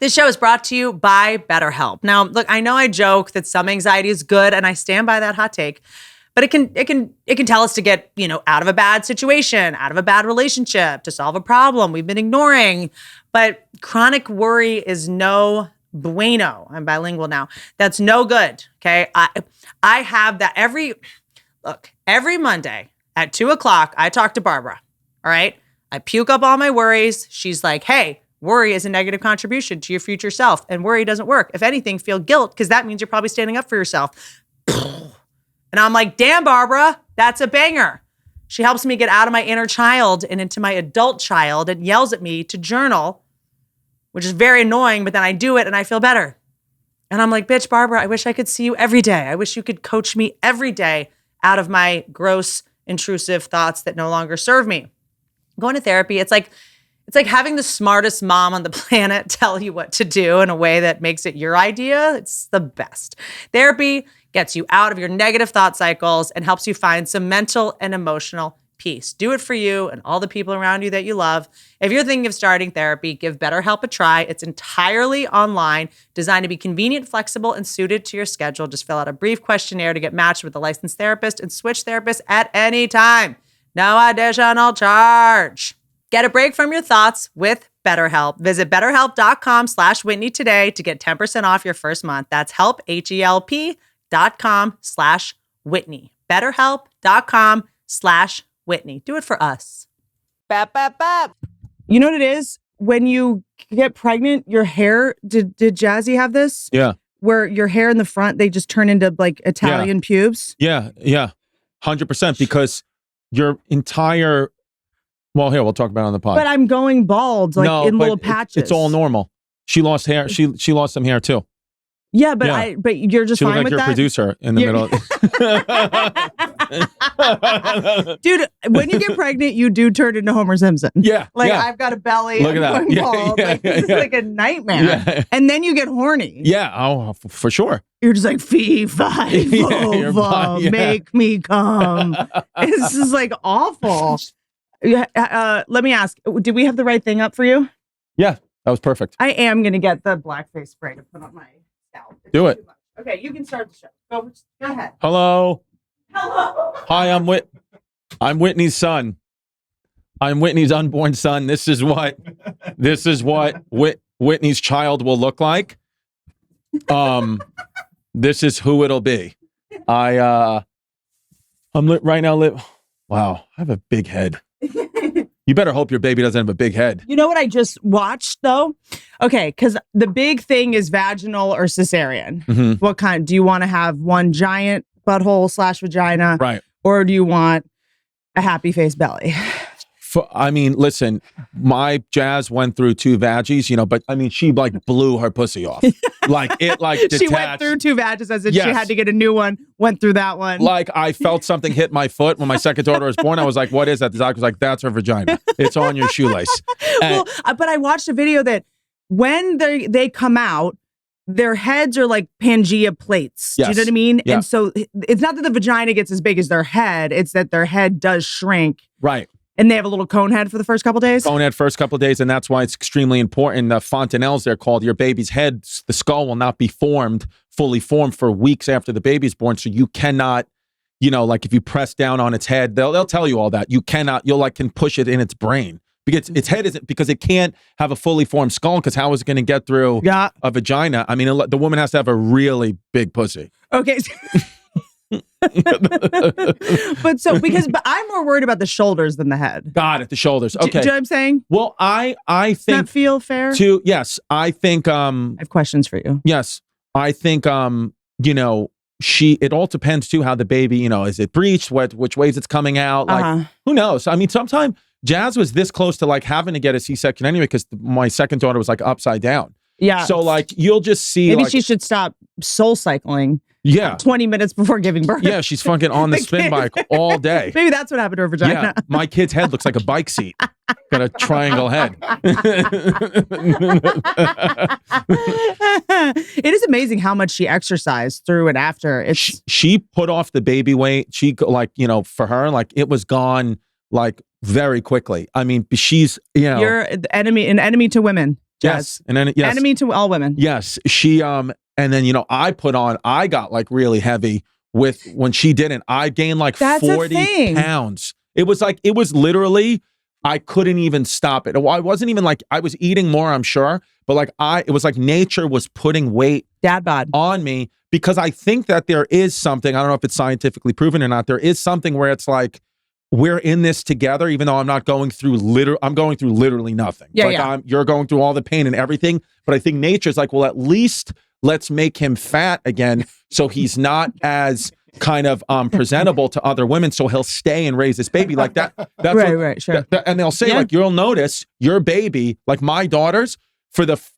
This show is brought to you by BetterHelp. Now, look, I know I joke that some anxiety is good, and I stand by that hot take, but it can tell us to get, out of a bad situation, out of a bad relationship, to solve a problem we've been ignoring. But chronic worry is no bueno. I'm bilingual now. That's no good. Okay. I have that every Monday at 2:00, I talk to Barbara. All right. I puke up all my worries. She's like, hey, worry is a negative contribution to your future self, and worry doesn't work. If anything, feel guilt, because that means you're probably standing up for yourself. And I'm like, damn, Barbara, that's a banger. She helps me get out of my inner child and into my adult child and yells at me to journal, which is very annoying, but then I do it and I feel better. And I'm like, bitch, Barbara, I wish I could see you every day. I wish you could coach me every day out of my gross, intrusive thoughts that no longer serve me. Going to therapy, it's like having the smartest mom on the planet tell you what to do in a way that makes it your idea. It's the best. Therapy gets you out of your negative thought cycles and helps you find some mental and emotional peace. Do it for you and all the people around you that you love. If you're thinking of starting therapy, give BetterHelp a try. It's entirely online, designed to be convenient, flexible, and suited to your schedule. Just fill out a brief questionnaire to get matched with a licensed therapist and switch therapists at any time. No additional charge. Get a break from your thoughts with BetterHelp. Visit BetterHelp.com/Whitney today to get 10% off your first month. That's help, HELP.com/Whitney. BetterHelp.com/Whitney. Do it for us. Bap, bap, bap. You know what it is? When you get pregnant, your hair, did Jazzy have this? Yeah. Where your hair in the front, they just turn into like Italian pubes? Yeah. 100%, because your entire... Well, here, we'll talk about it on the pod. But I'm going bald, like in little patches. It's all normal. She lost hair. She lost some hair too. Yeah, but but you're just fine with that? She looked like your producer in the middle. Dude, when you get pregnant, you do turn into Homer Simpson. Yeah. I've got a belly. Look at that. I'm bald. This is like a nightmare. Yeah. And then you get horny. Yeah. Oh, for sure. You're just like, fee, fi, fo, make me come. This is like awful. Let me ask, did we have the right thing up for you? Yeah, that was perfect. I am going to get the blackface spray to put on my scalp. Do it. Okay, you can start the show. Go ahead. Hello. Hi, I'm Whitney's son. I'm Whitney's unborn son. This is what Whitney's child will look like. This is who it'll be. I'm right now. Wow, I have a big head. You better hope your baby doesn't have a big head. You know what I just watched, though? Okay, because the big thing is vaginal or cesarean. Mm-hmm. What kind? Do you want to have one giant butthole / vagina? Right. Or do you want a happy face belly? Listen, my Jazz went through 2 vaggies, but she blew her pussy off. Detached. She went through 2 vaggies as if she had to get a new one, went through that one. I felt something hit my foot when my second daughter was born. I was like, what is that? The doctor was like, that's her vagina. It's on your shoelace. But I watched a video that when they come out, their heads are like Pangea plates. Yes. Do you know what I mean? Yeah. And so it's not that the vagina gets as big as their head. It's that their head does shrink. Right. And they have a little cone head for the first couple days? Cone head first couple of days, and that's why it's extremely important. The fontanelles, they're called. Your baby's head, the skull will not be fully formed for weeks after the baby's born. So you cannot, if you press down on its head, they'll tell you all that. You cannot, can push it in its brain. Because its head isn't, because it can't have a fully formed skull, because how is it going to get through a vagina? The woman has to have a really big pussy. Okay. But I'm more worried about the shoulders than the head. Got it, the shoulders. Okay. Do you know what I'm saying? Well, I think... Does that feel fair? Yes, I think... I have questions for you. Yes, I think, it all depends, too, how the baby, is it breached, which ways it's coming out, who knows? Sometimes Jazz was this close to, having to get a C-section anyway, because my second daughter was, upside down. Yeah. So, you'll just see... Maybe she should stop soul cycling. Yeah. 20 minutes before giving birth. Yeah, she's fucking on the spin bike all day. Maybe that's what happened to her vagina. Yeah, my kid's head looks like a bike seat. Got a triangle head. It is amazing how much she exercised through and after. She put off the baby weight. She, for her, it was gone, very quickly. She's, You're an enemy to women. Yes. And then, yes. Enemy to all women. Yes. She, and then, I got like really heavy with when she didn't. I gained like That's 40 pounds. It was literally, I couldn't even stop it. I wasn't even like, I was eating more, I'm sure, but like it was like nature was putting weight dad bod on me, because I think that there is something, I don't know if it's scientifically proven or not, there is something where it's like, we're in this together, even though I'm going through literally nothing. Yeah, you're going through all the pain and everything, but I think nature's like, well, at least let's make him fat again so he's not as kind of presentable to other women, so he'll stay and raise this baby like that. That's right, sure. And they'll say, like, you'll notice your baby, like my daughters,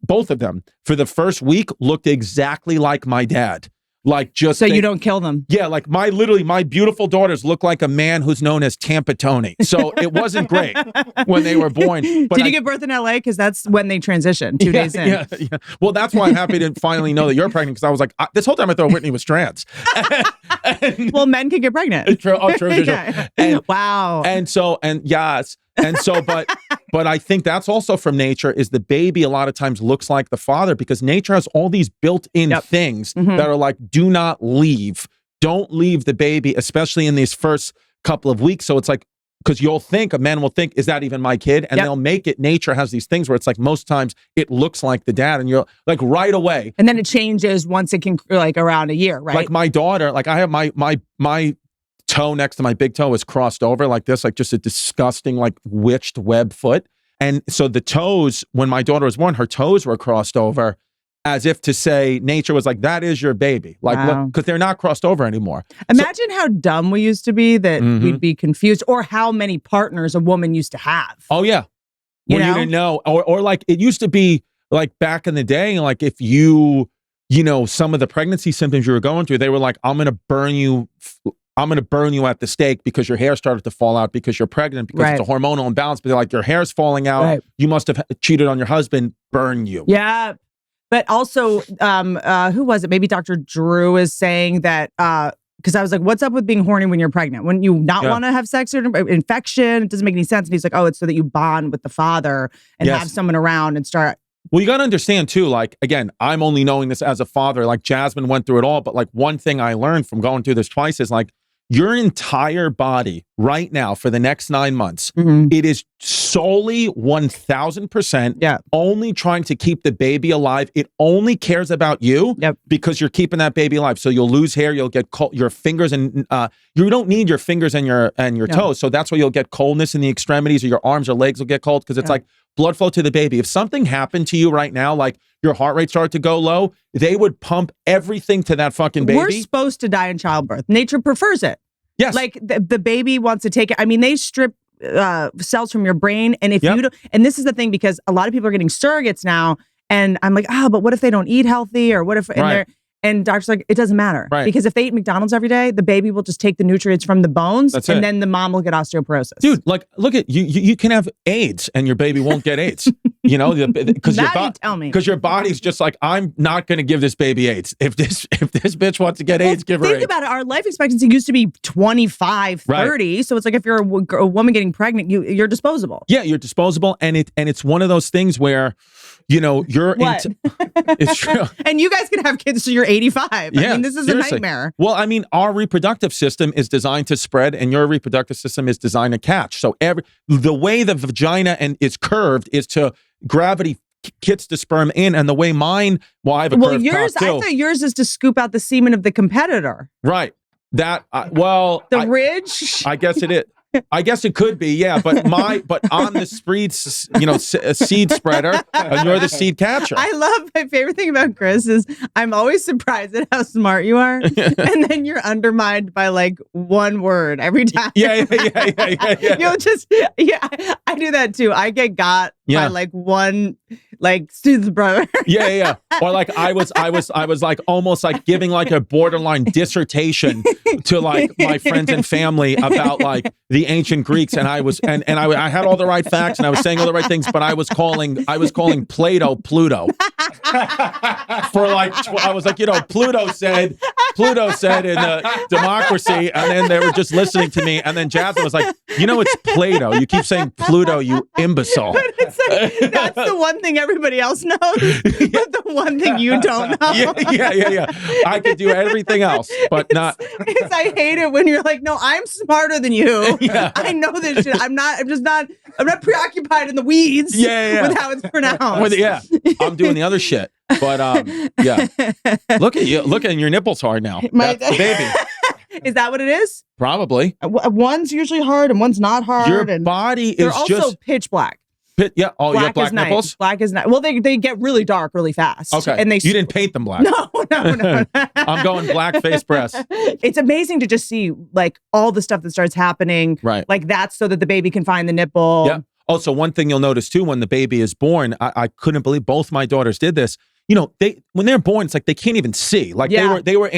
both of them, for the first week looked exactly like my dad. Like just so you don't kill them. Yeah, like my beautiful daughters look like a man who's known as Tampa Tony. So it wasn't great when they were born. But Did you give birth in LA? Because that's when they transitioned 2 days in. Yeah. Well, that's why I'm happy to finally know that you're pregnant, because I was like, this whole time I thought Whitney was trans. Well, men can get pregnant. True. Yeah. Wow. But I think that's also from nature, is the baby a lot of times looks like the father, because nature has all these built-in things that are like, do not leave. Don't leave the baby, especially in these first couple of weeks. So it's like, because a man will think, is that even my kid? And they'll make it, nature has these things where it's like, most times it looks like the dad, and you're like right away. And then it changes once it can, like around a year, right? Like my daughter, like I have my toe next to my big toe is crossed over like this, like just a disgusting, like witched web foot. And so the toes, when my daughter was born, her toes were crossed over, as if to say, nature was like, that is your baby. Like, because they're not crossed over anymore. Imagine how dumb we used to be that we'd be confused, or how many partners a woman used to have. Oh, yeah. You didn't know. Or like, it used to be like back in the day, like if some of the pregnancy symptoms you were going through, they were like, I'm going to burn you at the stake because your hair started to fall out because you're pregnant, because it's a hormonal imbalance. But they're like, your hair's falling out. Right. You must have cheated on your husband. Burn you. Yeah. But also, who was it? Maybe Dr. Drew is saying that, because I was like, what's up with being horny when you're pregnant? Wouldn't you not want to have sex or infection? It doesn't make any sense. And he's like, oh, it's so that you bond with the father and have someone around and start. Well, you got to understand too, like, again, I'm only knowing this as a father, like Jasmine went through it all. But like one thing I learned from going through this twice is like, your entire body right now for the next 9 months, it is solely 1000% only trying to keep the baby alive. It only cares about you because you're keeping that baby alive. So you'll lose hair, you'll get your fingers, and you don't need your fingers and your toes. So that's why you'll get coldness in the extremities, or your arms or legs will get cold, because it's like blood flow to the baby. If something happened to you right now, like your heart rate started to go low, they would pump everything to that fucking baby. We're supposed to die in childbirth. Nature prefers it. Yes. Like the baby wants to take it. I mean, they strip cells from your brain. And if you don't, and this is the thing, because a lot of people are getting surrogates now. And I'm like, but what if they don't eat healthy? Or what if, and doctor's like, it doesn't matter. Right. Because if they eat McDonald's every day, the baby will just take the nutrients from the bones. Then the mom will get osteoporosis. Dude, like, look at you can have AIDS and your baby won't get AIDS. Because your body's just like, I'm not going to give this baby AIDS. If this bitch wants to get AIDS, give her AIDS. Think about it. Our life expectancy used to be 25, 30. So it's like, if you're a woman getting pregnant, you're disposable. Yeah, you're disposable. And it's one of those things where, you're it's true. And you guys can have kids till you're 85. Yeah, I mean, this is seriously. a nightmare. Well, I mean, our reproductive system is designed to spread, and your reproductive system is designed to catch. So the way the vagina is curved is to gravity kits the sperm in, and the way mine, I have a curved top too. I thought yours is to scoop out the semen of the competitor. Right. That ridge. I guess it is. I guess it could be, yeah. But I'm the seed spreader, and you're the seed catcher. My favorite thing about Chris is I'm always surprised at how smart you are, and then you're undermined by like one word every time. Yeah. You'll just I do that too. I get got by like one Steve's brother. Yeah. Or like I was like almost like giving like a borderline dissertation to like my friends and family about like the ancient Greeks, and I had all the right facts, and I was saying all the right things, but I was calling Plato Pluto. For like I was like, Pluto said Pluto said in Democracy, and then they were just listening to me, and then Jasmine was like, it's Plato. You keep saying Pluto, you imbecile. It's like, that's the one thing everybody else knows, but the one thing you don't know. Yeah. I could do everything else, but not. I hate it when you're like, no, I'm smarter than you. Yeah. I know this shit. I'm not preoccupied in the weeds with how it's pronounced. I'm doing the other shit. But look at you. Look at your nipples hard now. That's the baby. Is that what it is? Probably. One's usually hard and one's not hard. Your body is they're also pitch black. Oh, you have black nipples? Black is night. Well, they get really dark really fast. Okay. And you didn't paint them black. No. I'm going black face press. It's amazing to just see like all the stuff that starts happening. Right. Like that's so that the baby can find the nipple. Yeah. Also, one thing you'll notice too, when the baby is born, I couldn't believe both my daughters did this. When they're born, it's like they can't even see. Like they were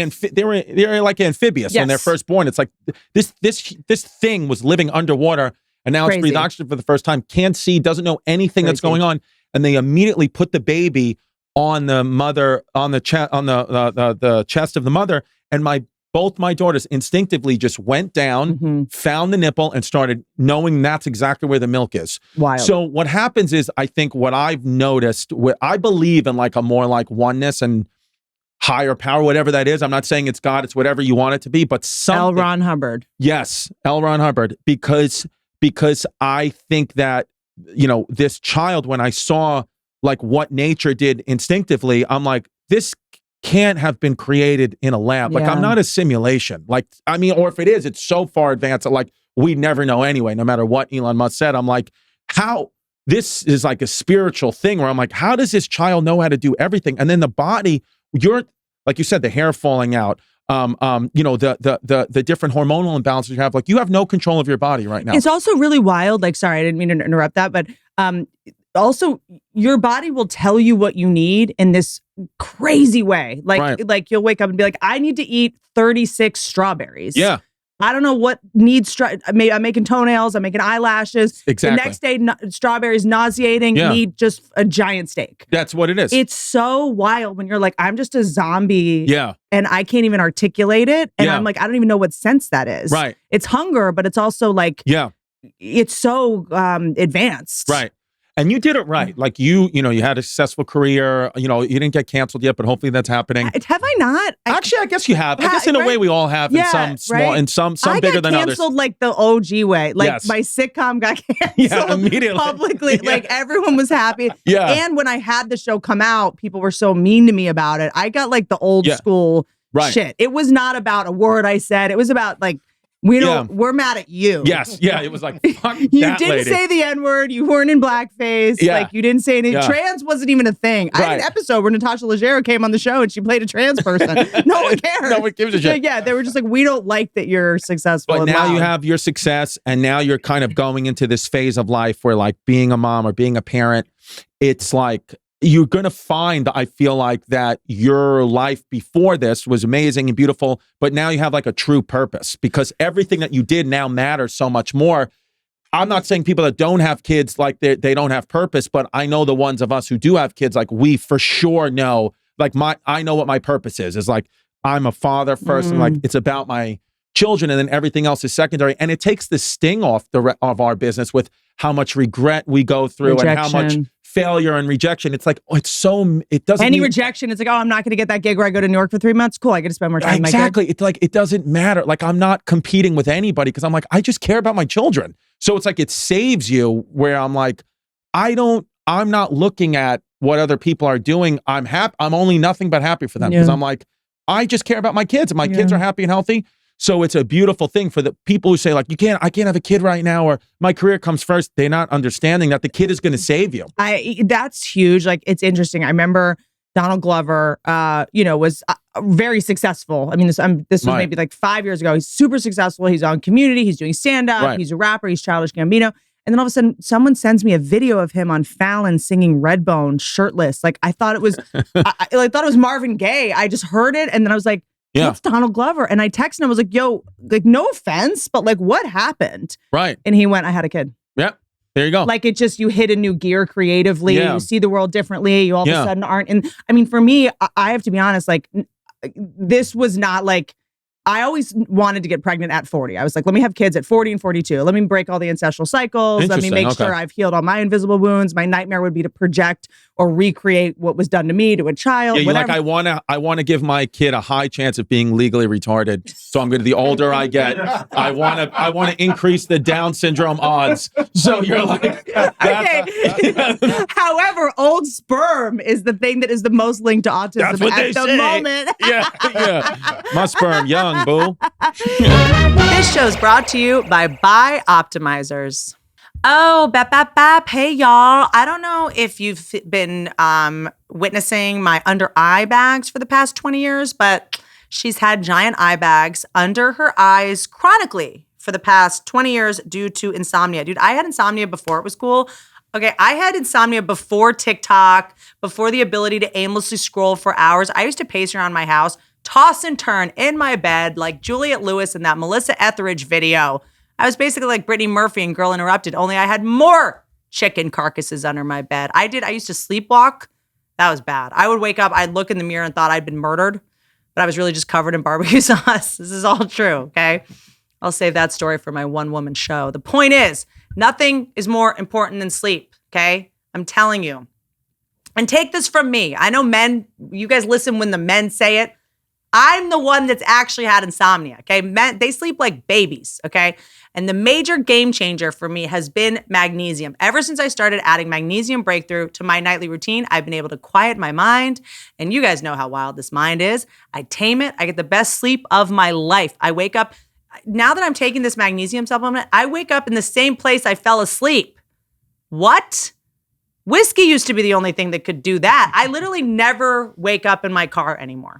like amphibious when they're first born. It's like this thing was living underwater. And now it's breathed oxygen for the first time, can't see, doesn't know anything that's going on. And they immediately put the baby on the mother, on the chest of the mother. And both my daughters instinctively just went down, found the nipple, and started knowing that's exactly where the milk is. Wild. So what happens is, I think what I've noticed, I believe in like a more like oneness and higher power, whatever that is. I'm not saying it's God, it's whatever you want it to be, but something. L. Ron Hubbard. Yes, L. Ron Hubbard, because I think that, this child, when I saw like what nature did instinctively, I'm like, this can't have been created in a lab. Like, I'm not a simulation. Like, or if it is, it's so far advanced that like, we never know anyway, no matter what Elon Musk said. I'm like, how this is like a spiritual thing where I'm like, how does this child know how to do everything? And then the body, like you said, the hair falling out, the different hormonal imbalances you have, like you have no control of your body right now. It's also really wild. Like, sorry, I didn't mean to interrupt that, but also your body will tell you what you need in this crazy way. Like you'll wake up and be like, I need to eat 36 strawberries. Yeah. I don't know what needs. I'm making toenails. I'm making eyelashes. Exactly. The next day, strawberries nauseating. Need just a giant steak. That's what it is. It's so wild when you're like, I'm just a zombie. Yeah. And I can't even articulate it. And I'm like, I don't even know what sense that is. Right. It's hunger, but it's also like, it's so advanced. Right. And you did it right. Like you had a successful career. You didn't get canceled yet, but hopefully that's happening. Have I not? Actually, I guess you have. I guess in a way we all have, in some small, and some bigger than others. I got canceled like the OG way. Like my sitcom got canceled immediately. Publicly. Like everyone was happy. Yeah. And when I had the show come out, people were so mean to me about it. I got like the old school shit. It was not about a word I said. It was about like, we're mad at you. Yes. Yeah. It was like, fuck you that didn't lady. say the N-word. You weren't in blackface. Yeah. Like you didn't say anything. Trans wasn't even a thing. I had an episode where Natasha Leggero came on the show and she played a trans person. No one cares. No one gives a shit. Yeah. They were just like, we don't like that you're successful. But now you have your success, and now you're kind of going into this phase of life where like being a mom or being a parent, it's like, you're going to find, I feel like, that your life before this was amazing and beautiful, but now you have like a true purpose because everything that you did now matters so much more. I'm not saying people that don't have kids, like they don't have purpose, but I know the ones of us who do have kids, like we for sure know, like I know what my purpose is like, I'm a father first and like, it's about my children and then everything else is secondary. And it takes the sting off of our business with how much regret we go through and how much failure and rejection. It's like, it doesn't any rejection. It's like, oh, I'm not going to get that gig where I go to New York for 3 months. Cool. I get to spend more time. Exactly. It's like, it doesn't matter. Like I'm not competing with anybody because I'm like, I just care about my children. So it's like, it saves you where I'm like, I'm not looking at what other people are doing. I'm happy. I'm only nothing but happy for them because I'm like, I just care about my kids and my kids are happy and healthy. So it's a beautiful thing for the people who say like, I can't have a kid right now, or my career comes first. They're not understanding that the kid is going to save you. That's huge. Like, it's interesting. I remember Donald Glover, was very successful. I mean, this was maybe like 5 years ago. He's super successful. He's on Community. He's doing stand-up. He's a rapper. He's Childish Gambino. And then all of a sudden, someone sends me a video of him on Fallon singing Redbone shirtless. Like, I thought it was, I thought it was Marvin Gaye. I just heard it, and then I was like, that's Donald Glover. And I texted him. I was like, yo, like, no offense, but like, what happened? Right. And he went, I had a kid. Yeah. There you go. Like, it just, you hit a new gear creatively. You see the world differently. You all of a sudden aren't. And I mean, for me, I have to be honest, like, this was not like, I always wanted to get pregnant at 40. I was like, let me have kids at 40 and 42. Let me break all the ancestral cycles. Let me make sure I've healed all my invisible wounds. My nightmare would be to project or recreate what was done to me to a child. Yeah, you're like, I want to give my kid a high chance of being legally retarded. So I'm going to, the older I get, I want to increase the Down syndrome odds. So you're like, okay. However, old sperm is the thing that is the most linked to autism that's what at the moment. yeah. My sperm young, boo. This show's brought to you by Buy Optimizers. Oh, bap. Hey, y'all. I don't know if you've been witnessing my under eye bags for the past 20 years, but she's had giant eye bags under her eyes chronically for the past 20 years due to insomnia. Dude, I had insomnia before it was cool. Okay, I had insomnia before TikTok, before the ability to aimlessly scroll for hours. I used to pace around my house, toss and turn in my bed like Juliette Lewis in that Melissa Etheridge video. I was basically like Brittany Murphy in Girl Interrupted, only I had more chicken carcasses under my bed. I used to sleepwalk. That was bad. I would wake up, I'd look in the mirror and thought I'd been murdered, but I was really just covered in barbecue sauce. This is all true, okay? I'll save that story for my one-woman show. The point is, nothing is more important than sleep, okay? I'm telling you. And take this from me. I know men, you guys listen when the men say it. I'm the one that's actually had insomnia, okay? Men, they sleep like babies, okay? And the major game changer for me has been magnesium. Ever since I started adding magnesium breakthrough to my nightly routine, I've been able to quiet my mind. And you guys know how wild this mind is. I tame it. I get the best sleep of my life. I wake up, now that I'm taking this magnesium supplement, I wake up in the same place I fell asleep. What? Whiskey used to be the only thing that could do that. I literally never wake up in my car anymore.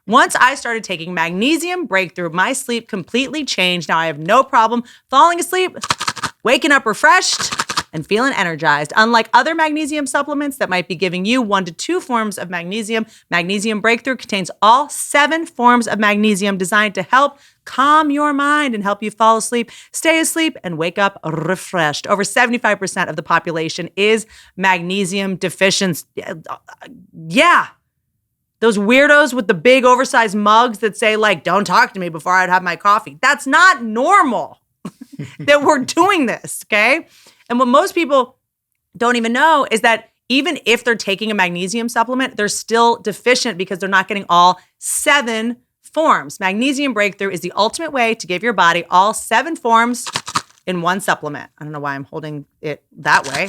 Once I started taking magnesium breakthrough, my sleep completely changed. Now I have no problem falling asleep, waking up refreshed, and feeling energized. Unlike other magnesium supplements that might be giving you 1 to 2 forms of magnesium, Magnesium Breakthrough contains all 7 forms of magnesium designed to help calm your mind and help you fall asleep, stay asleep, and wake up refreshed. Over 75% of the population is magnesium deficient. Yeah. Those weirdos with the big oversized mugs that say like, don't talk to me before I'd have my coffee. That's not normal that we're doing this, okay? And what most people don't even know is that even if they're taking a magnesium supplement, they're still deficient because they're not getting all 7 forms. Magnesium Breakthrough is the ultimate way to give your body all 7 forms in one supplement. I don't know why I'm holding it that way.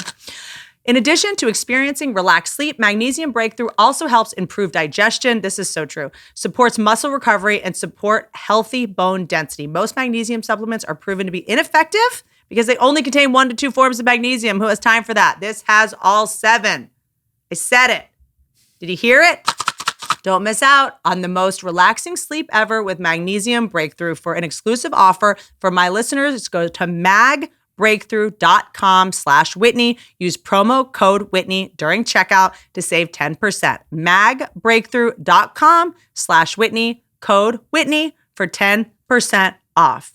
In addition to experiencing relaxed sleep, Magnesium Breakthrough also helps improve digestion. This is so true. Supports muscle recovery and support healthy bone density. Most magnesium supplements are proven to be ineffective because they only contain 1 to 2 forms of magnesium. Who has time for that? This has all 7. I said it. Did you hear it? Don't miss out on the most relaxing sleep ever with Magnesium Breakthrough. For an exclusive offer for my listeners, go to magbreakthrough.com/Whitney. Use promo code Whitney during checkout to save 10%. magbreakthrough.com/Whitney, code Whitney for 10% off.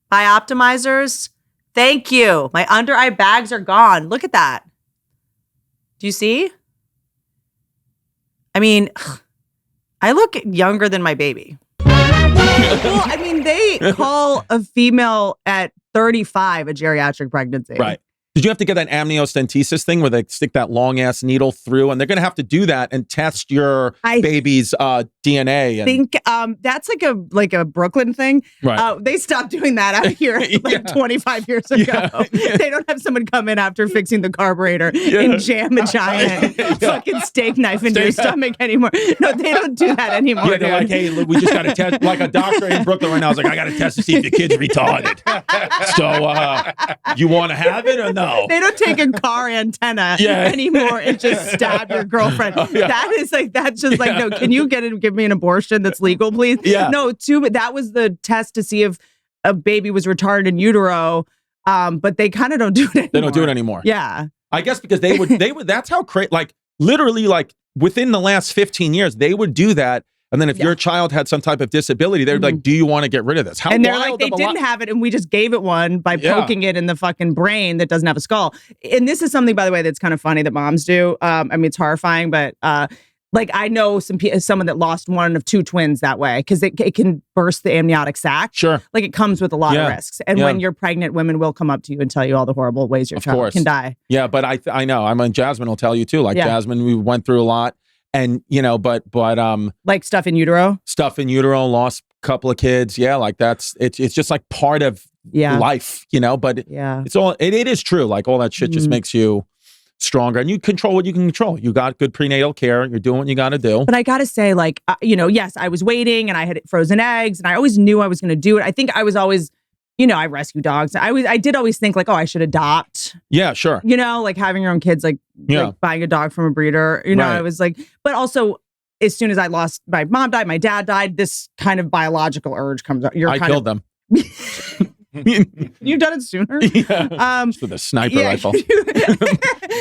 Buy Optimizers. Thank you. My under eye bags are gone. Look at that. Do you see? I mean, I look younger than my baby. Well, I mean, they call a female at 35 a geriatric pregnancy. Right. Did you have to get that amniocentesis thing where they stick that long ass needle through? And they're going to have to do that and test your baby's DNA. I think that's like a Brooklyn thing. Right. They stopped doing that out here like 25 years ago. Yeah. They don't have someone come in after fixing the carburetor and jam a giant fucking steak knife into your stomach anymore. No, they don't do that anymore. Yeah, they're like, hey, look, we just got to test. Like a doctor in Brooklyn right now is like, I got to test to see if the kid's retarded. So you want to have it or no? They don't take a car antenna anymore and just stab your girlfriend. That is like, that's just like, no, can you give me an abortion that's legal, please? Yeah. No, that was the test to see if a baby was retarded in utero. But they kind of don't do it anymore. They don't do it anymore. Yeah. I guess because they would, that's how crazy, like literally like within the last 15 years, they would do that. And then if your child had some type of disability, they'd be like, do you want to get rid of this? And they're like, they didn't have it and we just gave it one by poking it in the fucking brain that doesn't have a skull. And this is something, by the way, that's kind of funny that moms do. I mean, it's horrifying, but Like I know someone that lost one of two twins that way because it can burst the amniotic sac. Sure. Like it comes with a lot of risks. And when you're pregnant, women will come up to you and tell you all the horrible ways your child can die. Yeah, but I know. I mean, Jasmine will tell you too. Like Jasmine, we went through a lot, and but like stuff in utero, lost a couple of kids. Yeah, like it's just like part of life, But it's all it is true. Like all that shit just makes you stronger, and you control what you can control. You got good prenatal care. You're doing what you got to do. But I got to say, like, yes, I was waiting and I had frozen eggs and I always knew I was going to do it. I think I was always, I rescue dogs. I did always think like, oh, I should adopt. Yeah, sure. Like having your own kids, like buying a dog from a breeder, I was like, but also as soon as I lost, my mom died, my dad died, this kind of biological urge comes up. I killed them. You've done it sooner. Yeah. Just with a sniper rifle.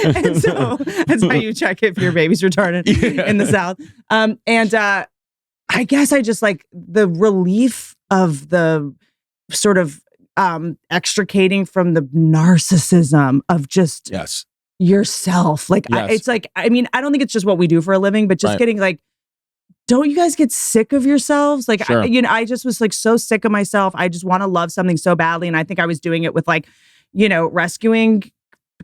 And so that's how you check if your baby's retarded in the South. I guess I just like the relief of the sort of extricating from the narcissism of just yourself. Like it's like, I mean, I don't think it's just what we do for a living, but just getting like, don't you guys get sick of yourselves? Like, sure. I just was like so sick of myself. I just want to love something so badly. And I think I was doing it with like, rescuing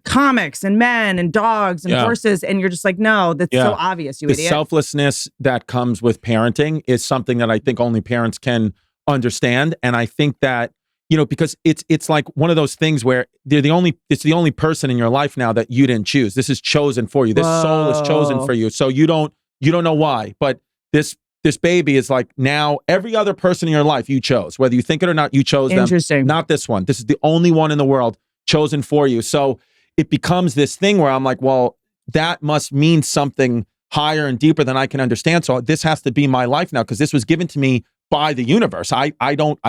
comics and men and dogs and horses. And you're just like, no, that's so obvious, you idiot. The selflessness that comes with parenting is something that I think only parents can understand. And I think that, because it's like one of those things where it's the only person in your life now that you didn't choose. This is chosen for you. This soul is chosen for you. So you don't know why, but this baby is like now every other person in your life you chose, whether you think it or not, you chose them. Interesting. Not this one. This is the only one in the world chosen for you. So it becomes this thing where I'm like, well, that must mean something higher and deeper than I can understand. So this has to be my life now because this was given to me by the universe. I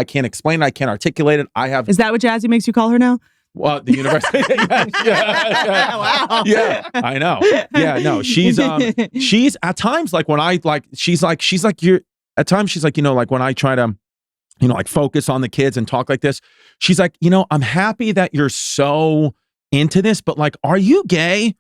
can't explain it. I can't articulate it. Is that what Jazzy makes you call her now? Well, the universe. Wow. Yeah, I know. Yeah, no, she's at times like when I like, she's like you're at times she's like, like when I try to, like focus on the kids and talk like this, she's like, I'm happy that you're so into this, but like, are you gay?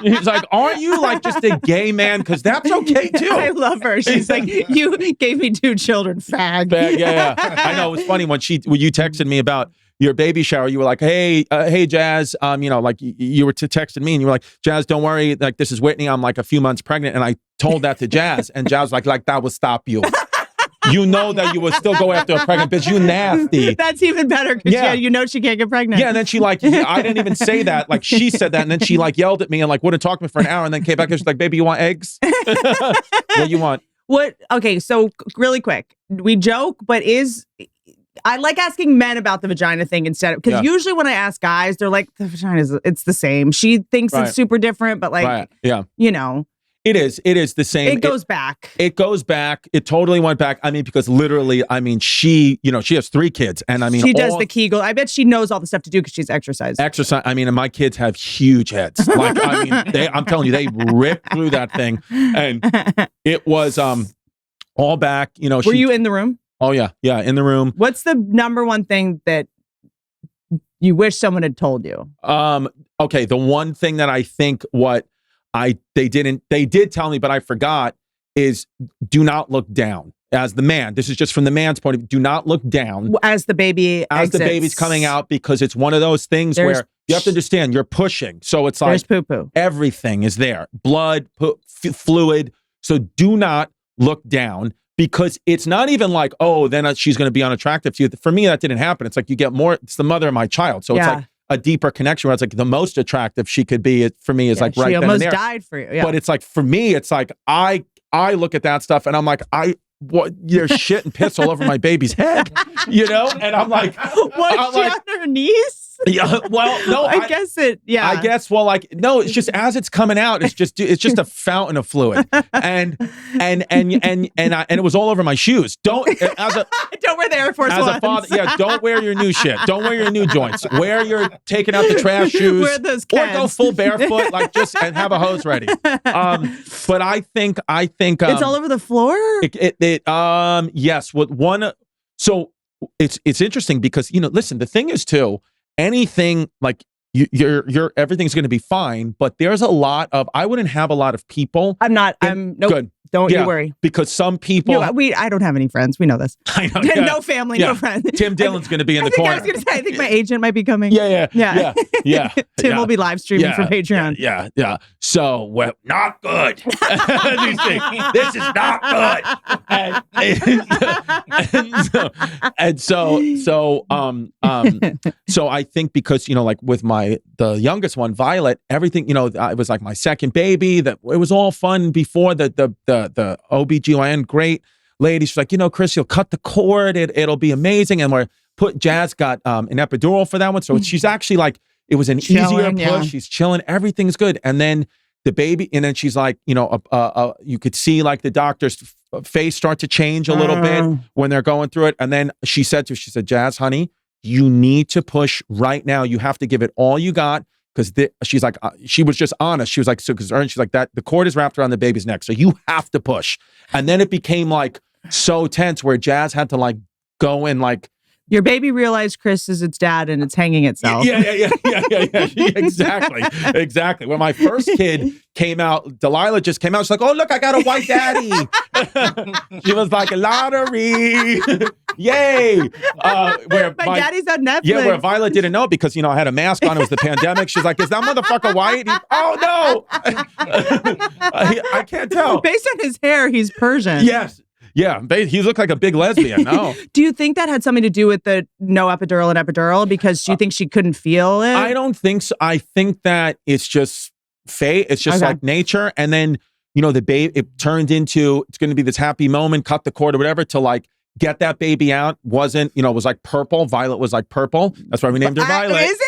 He's like, aren't you like just a gay man? Because that's okay too. I love her. She's like, you gave me 2 children, fag. Yeah. I know. It was funny when you texted me about your baby shower. You were like, hey, Jazz, like you were texting me and you were like, Jazz, don't worry. Like, this is Whitney. I'm like a few months pregnant. And I told that to Jazz and Jazz was like that will stop you. You know that you would still go after a pregnant bitch. You nasty. That's even better because she can't get pregnant. Yeah, and then she like, I didn't even say that. Like she said that, and then she like yelled at me and like wouldn't talk to me for an hour, and then came back and she's like, "Baby, you want eggs? What you want?" What? Okay, so really quick, we joke, but I like asking men about the vagina thing instead of because usually when I ask guys, they're like, the vagina it's the same. She thinks it's super different, but like, It is the same. It goes back. It goes back. It totally went back. I mean, because literally, I mean, she has 3 kids. And I mean, she does the Kegel. I bet she knows all the stuff to do because she's exercised. I mean, and my kids have huge heads. Like, I mean, I'm telling you, they ripped through that thing. And it was all back, Were you in the room? Oh, yeah. Yeah, in the room. What's the number one thing that you wish someone had told you? Okay, the one thing that I think they did tell me, but I forgot, is do not look down as the man. This is just from the man's point of view. Do not look down as the baby's coming out, because it's one of those things where you have to understand you're pushing. So it's like poo-poo. Everything is there. Blood, fluid. So do not look down, because it's not even like, oh, then she's going to be unattractive to you. For me, that didn't happen. It's like you get more, it's the mother of my child. So it's like a deeper connection where it's like the most attractive she could be for me is like right then and there. She almost died for you. Yeah. But it's like, for me, it's like, I look at that stuff and I'm like, there's shit and piss all over my baby's head, And I'm like, was she on her knees? Yeah. Well, no, I guess it. Yeah. I guess. Well, like, no, it's just as it's coming out, it's just a fountain of fluid, and it was all over my shoes. Don't wear the Air Force Ones. As a father, don't wear your new shit. Don't wear your new joints. Wear your taking out the trash shoes. Wear those Keds. Or go full barefoot, like and have a hose ready. But I think it's all over the floor. Yes. With one. So it's interesting because listen. The thing is too. Anything like, you're everything's going to be fine. But there's a lot of, I wouldn't have a lot of people. Nope. Good. Don't you worry. Because some people. I don't have any friends. We know this. I know. No family, no friends. Tim Dillon's going to be in the corner. I was going to say, I think my agent might be coming. Yeah. Tim will be live streaming for Patreon. Yeah. So, well, not good. This is not good. So I think because, like with the youngest one, Violet, everything, it was like my second baby, that it was all fun before the OBGYN great lady. She's like, Chris, you'll cut the cord. It'll be amazing. And Jazz got an epidural for that one. So she's actually like, it was an easier push. Yeah. She's chilling. Everything's good. And then the baby, and then she's like, you could see like the doctor's face start to change a little bit when they're going through it. And then she said, Jazz, honey, you need to push right now. You have to give it all you got. Because she's like, she was just honest. She was like, so concerned. She's like, that the cord is wrapped around the baby's neck. So you have to push. And then it became like so tense where Jazz had to like go in like. Your baby realized Chris is its dad and it's hanging itself. Yeah. Exactly. When my first kid came out, Delilah just came out. She's like, oh, look, I got a white daddy. She was like, lottery. Yay. Where my daddy's on Netflix. Yeah, where Violet didn't know because, I had a mask on. It was the pandemic. She's like, is that motherfucker white? Oh, no. I can't tell. Based on his hair, he's Persian. Yes. Yeah, he looked like a big lesbian. No. Do you think that had something to do with the no epidural and epidural? Because you think she couldn't feel it? I don't think so. I think that it's just fate. It's just like nature. And then, the baby, it turned into, it's going to be this happy moment, cut the cord or whatever to like get that baby out. Wasn't, it was like purple. Violet was like purple. That's why we named her Violet. Is it?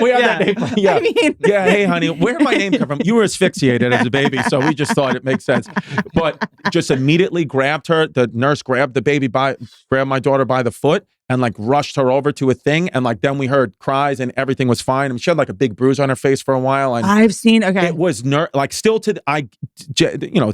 We had that name. Yeah. Yeah. Hey, honey, where did my name come from? You were asphyxiated as a baby, so we just thought it makes sense. But just immediately grabbed her. The nurse grabbed the baby grabbed my daughter by the foot and like rushed her over to a thing. And like then we heard cries and everything was fine. I mean, she had like a big bruise on her face for a while. And I've seen. Okay. It was like still to this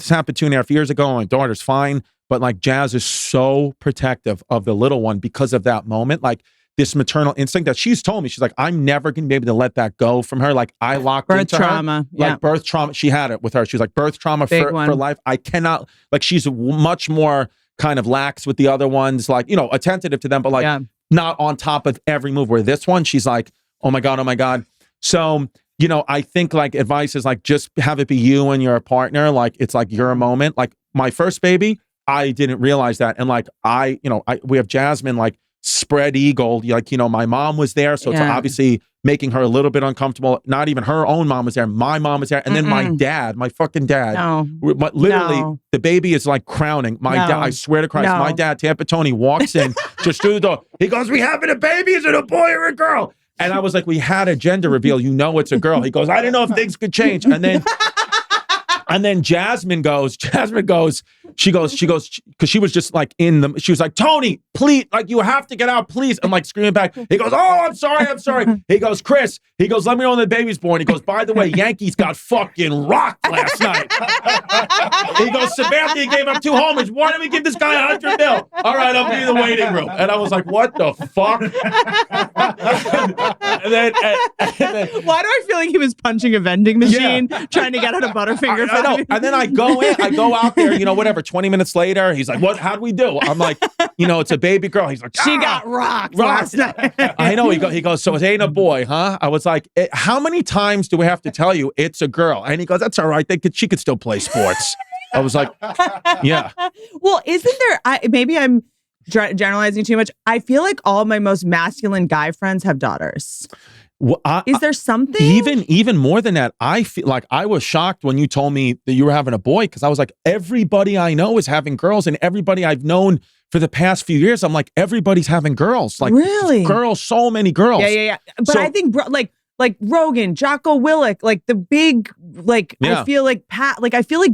happened 2.5 years ago. My daughter's fine, but like Jazz is so protective of the little one because of that moment. Like. This maternal instinct that she's told me, she's like, I'm never going to be able to let that go from her. Like I locked birth into trauma. her. Like birth trauma. She had it with her. She's like birth trauma for life. I cannot, like she's much more kind of lax with the other ones, like, attentive to them, but like not on top of every move where this one, she's like, oh my God. So, I think like advice is like, just have it be you and your partner. Like, it's like your moment. Like my first baby, I didn't realize that. And like, we have Jasmine, like, spread eagle, like my mom was there, so it's obviously making her a little bit uncomfortable. Not even her own mom was there, my mom was there, and then my fucking dad, literally the baby is like crowning my dad. I swear to Christ, my dad, Tampa Tony, walks in just through the door. He goes, we having a baby? Is it a boy or a girl? And I was like, we had a gender reveal, it's a girl. He goes, I didn't know if things could change. And then Jasmine goes, she goes, because she was just like she was like, Tony, please, like you have to get out, please. I'm like screaming back. He goes, oh, I'm sorry. He goes, Chris, let me know when the baby's born. He goes, by the way, Yankees got fucking rocked last night. He goes, Samantha gave up 2 homers. Why don't we give this guy $100 million? All right, I'll be in the waiting room. And I was like, what the fuck? and then, why do I feel like he was punching a vending machine trying to get out a Butterfinger? I know. And then I go out there, whatever, 20 minutes later, he's like, what, how'd we do? I'm like, it's a baby girl. He's like, she got rocked last night. I know. He goes, so it ain't a boy, huh? I was like, how many times do we have to tell you it's a girl? And he goes, that's all right. She could still play sports. I was like, yeah. Well, isn't there, maybe I'm generalizing too much. I feel like all my most masculine guy friends have daughters. Well, is there something? Even more than that, I feel like I was shocked when you told me that you were having a boy, because I was like, everybody I know is having girls, and everybody I've known for the past few years, I'm like, everybody's having girls. Like, really? Girls, so many girls. Yeah. But I think like Rogan, Jocko Willink, like the big, like, I feel like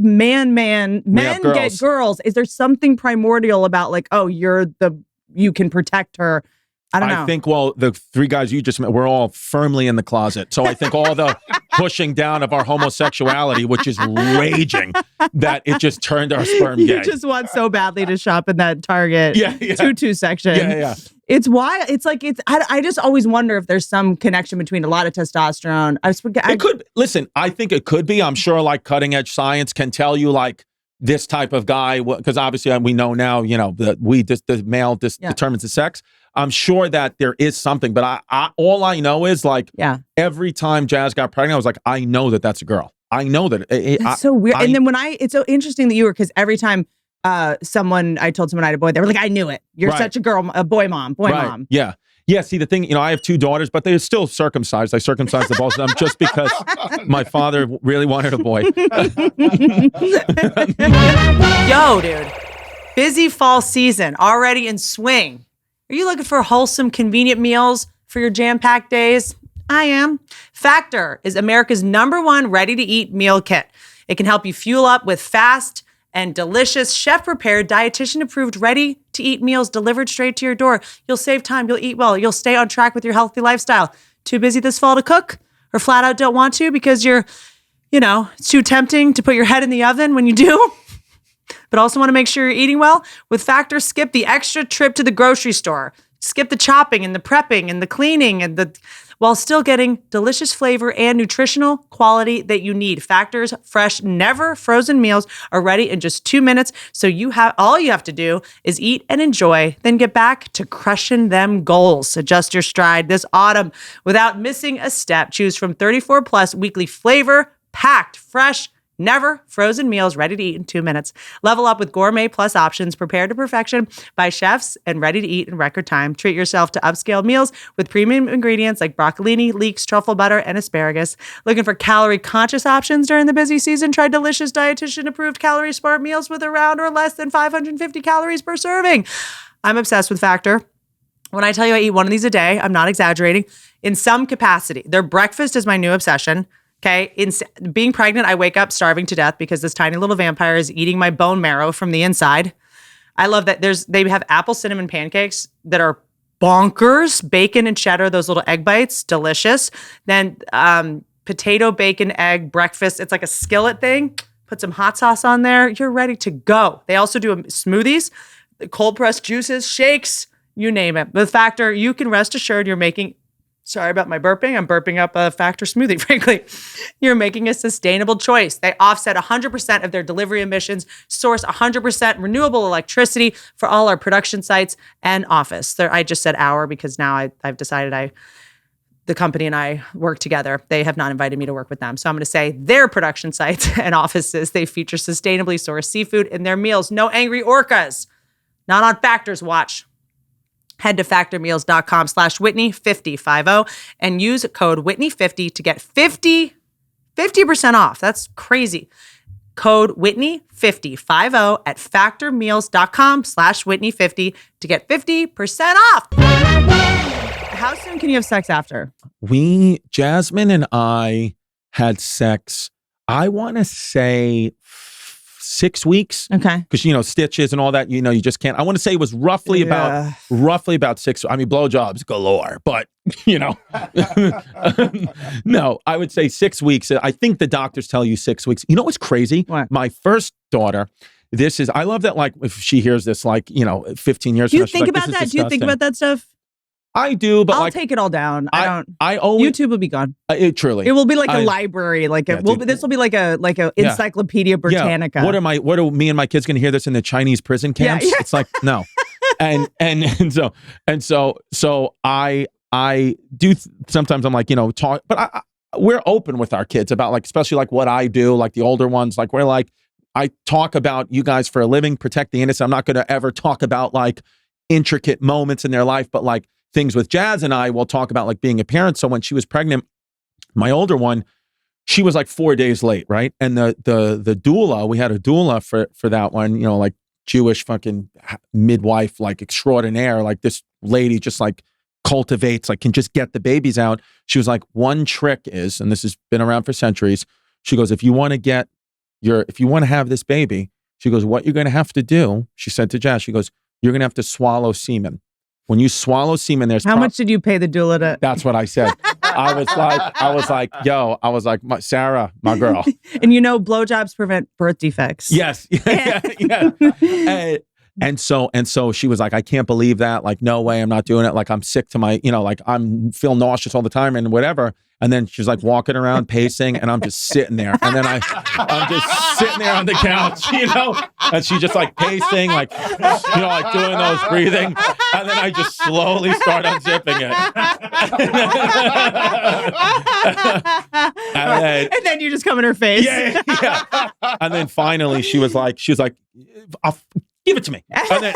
men get girls. Is there something primordial about like, oh, you can protect her? I don't know. I think, the 3 guys you just met, we're all firmly in the closet. So I think all the pushing down of our homosexuality, which is raging, that it just turned our sperm gay. You just want so badly to shop in that Target tutu section. Yeah. It's why it's like I just always wonder if there's some connection between a lot of testosterone. It could listen. I think it could be. I'm sure like cutting edge science can tell you like this type of guy because obviously we know now. You know the male determines the sex. I'm sure that there is something, but I all I know is like every time Jazz got pregnant, I was like, I know that that's a girl. I know that. It's so weird. And then it's so interesting that you were because every time. I told someone I had a boy, they were like, I knew it. You're such a boy mom. Yeah. Yeah. See, the thing, I have 2 daughters, but they're still circumcised. I circumcised the both of them just because my father really wanted a boy. Yo, dude. Busy fall season already in swing. Are you looking for wholesome, convenient meals for your jam-packed days? I am. Factor is America's #1 ready-to-eat meal kit. It can help you fuel up with fast and delicious, chef-prepared, dietitian-approved, ready-to-eat meals delivered straight to your door. You'll save time, you'll eat well, you'll stay on track with your healthy lifestyle. Too busy this fall to cook? Or flat out don't want to because you're, it's too tempting to put your head in the oven when you do? But also want to make sure you're eating well? With Factor, skip the extra trip to the grocery store. Skip the chopping and the prepping and the cleaning while still getting delicious flavor and nutritional quality that you need. Factor's fresh, never frozen meals are ready in just 2 minutes. So all you have to do is eat and enjoy, then get back to crushing them goals. Adjust your stride this autumn without missing a step. Choose from 34 plus weekly flavor, packed, fresh, never frozen meals ready to eat in 2 minutes. Level up with gourmet plus options prepared to perfection by chefs and ready to eat in record time. Treat yourself to upscale meals with premium ingredients like broccolini, leeks, truffle butter, and asparagus. Looking for calorie conscious options during the busy season? Try delicious dietitian approved calorie smart meals with around or less than 550 calories per serving. I'm obsessed with Factor. When I tell you I eat one of these a day, I'm not exaggerating. In some capacity, their breakfast is my new obsession. Okay, being pregnant, I wake up starving to death because this tiny little vampire is eating my bone marrow from the inside. I love that they have apple cinnamon pancakes that are bonkers, bacon and cheddar, those little egg bites, delicious. Then potato, bacon, egg breakfast. It's like a skillet thing. Put some hot sauce on there. You're ready to go. They also do smoothies, cold pressed juices, shakes, you name it. With Factor, you can rest assured you're making. Sorry about my burping. I'm burping up a Factor smoothie, frankly. You're making a sustainable choice. They offset 100% of their delivery emissions, source 100% renewable electricity for all our production sites and office. I just said our because now I've decided the company and I work together. They have not invited me to work with them. So I'm going to say their production sites and offices, they feature sustainably sourced seafood in their meals. No angry orcas. Not on Factor's watch. Head to factormeals.com/Whitney50 and use code Whitney50 to get 50% off. That's crazy. Code Whitney50 at factormeals.com/Whitney50 to get 50% off. How soon can you have sex after? Jasmine and I had sex, I want to say 6 weeks. Okay. Because, stitches and all that, you just can't. I want to say it was roughly about 6. I mean, blowjobs galore, but, no, I would say 6 weeks. I think the doctors tell you 6 weeks. You know what's crazy? What? My first daughter, I love that, like, if she hears this, like, 15 years Do you from now, think about that? Do you think about that stuff? I do, but I'll take it all down. I always, YouTube will be gone. Truly, it will be like a library. This will be like a Encyclopedia Britannica. Yeah. What are me and my kids going to hear this in the Chinese prison camps? Yeah. It's like no, and so I do sometimes I'm like talk, but we're open with our kids about like especially like what I do, like the older ones, like we're like I talk about you guys for a living, protect the innocent. I'm not going to ever talk about like intricate moments in their life, but like things with Jazz and I will talk about like being a parent. So when she was pregnant, my older one, she was like 4 days late, right? And the doula, we had a doula for that one, like Jewish fucking midwife, like extraordinaire, like this lady just like cultivates, like can just get the babies out. She was like, one trick is, and this has been around for centuries. She goes, if you want to have this baby, she goes, what you're going to have to do, she said to Jazz, she goes, you're going to have to swallow semen. When you swallow semen, there's how much did you pay the doula to? That's what I said. I was like, Sarah, my girl. And blowjobs prevent birth defects. Yes. Yeah. And so she was like, I can't believe that. Like, no way, I'm not doing it. Like, I'm sick to my, like I'm feel nauseous all the time and whatever. And then she's like walking around, pacing, and I'm just sitting there. And then I'm just sitting there on the couch, and she just like pacing, like, like doing those breathing. And then I just slowly start unzipping it. and then you just come in her face. Yeah. And then finally she was like, give it to me. And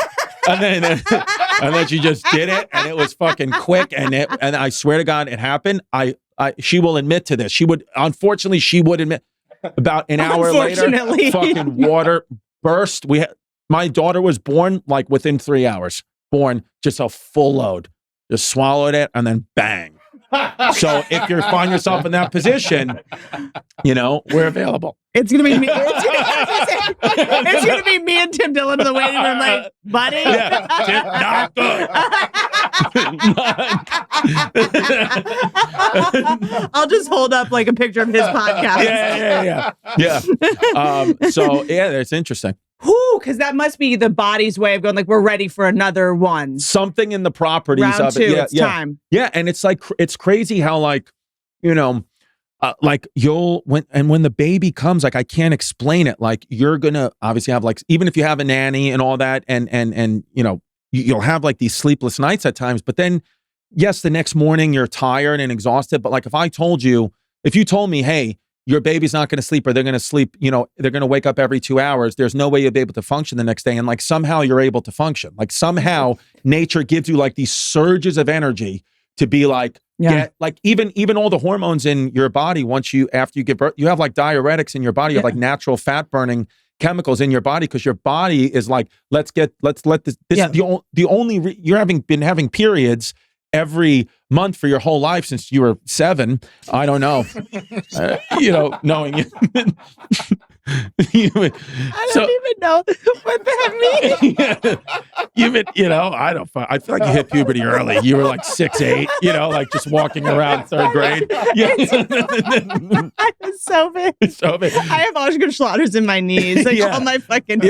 then she just did it, and it was fucking quick. And I swear to God, it happened. She will admit to this. Unfortunately, she would admit about an hour later, fucking water burst. My daughter was born like within 3 hours. Born just a full load. Just swallowed it and then bang. So if you find yourself in that position, we're available. It's gonna be me. It's gonna be me and Tim Dillon in the waiting room, like, buddy. Yeah, not good. I'll just hold up like a picture of his podcast. Yeah. So it's interesting. Because that must be the body's way of going, like, we're ready for another one. Something in the properties Round of two, it. it's time. Yeah, and it's like, it's crazy how like, like when the baby comes, like I can't explain it. Like you're gonna obviously have like, even if you have a nanny and all that, and you'll have like these sleepless nights at times, but then yes, the next morning you're tired and exhausted. But like if you told me, hey, your baby's not going to sleep, or they're going to sleep, they're going to wake up every 2 hours, there's no way you'll be able to function the next day. And like somehow you're able to function. Like somehow nature gives you like these surges of energy to be like, get like even all the hormones in your body after you give birth, you have like diuretics in your body, you have like natural fat burning chemicals in your body, because your body is like, let's let this is the only you're been having periods every month for your whole life since you were 7. I don't know. Knowing you. I don't even know what that means. I feel like you hit puberty early. You were like 6, 8, like just walking around 3rd grade. Yeah. I was so big. I have Osgood-Schlatter's in my knees. Like all my fucking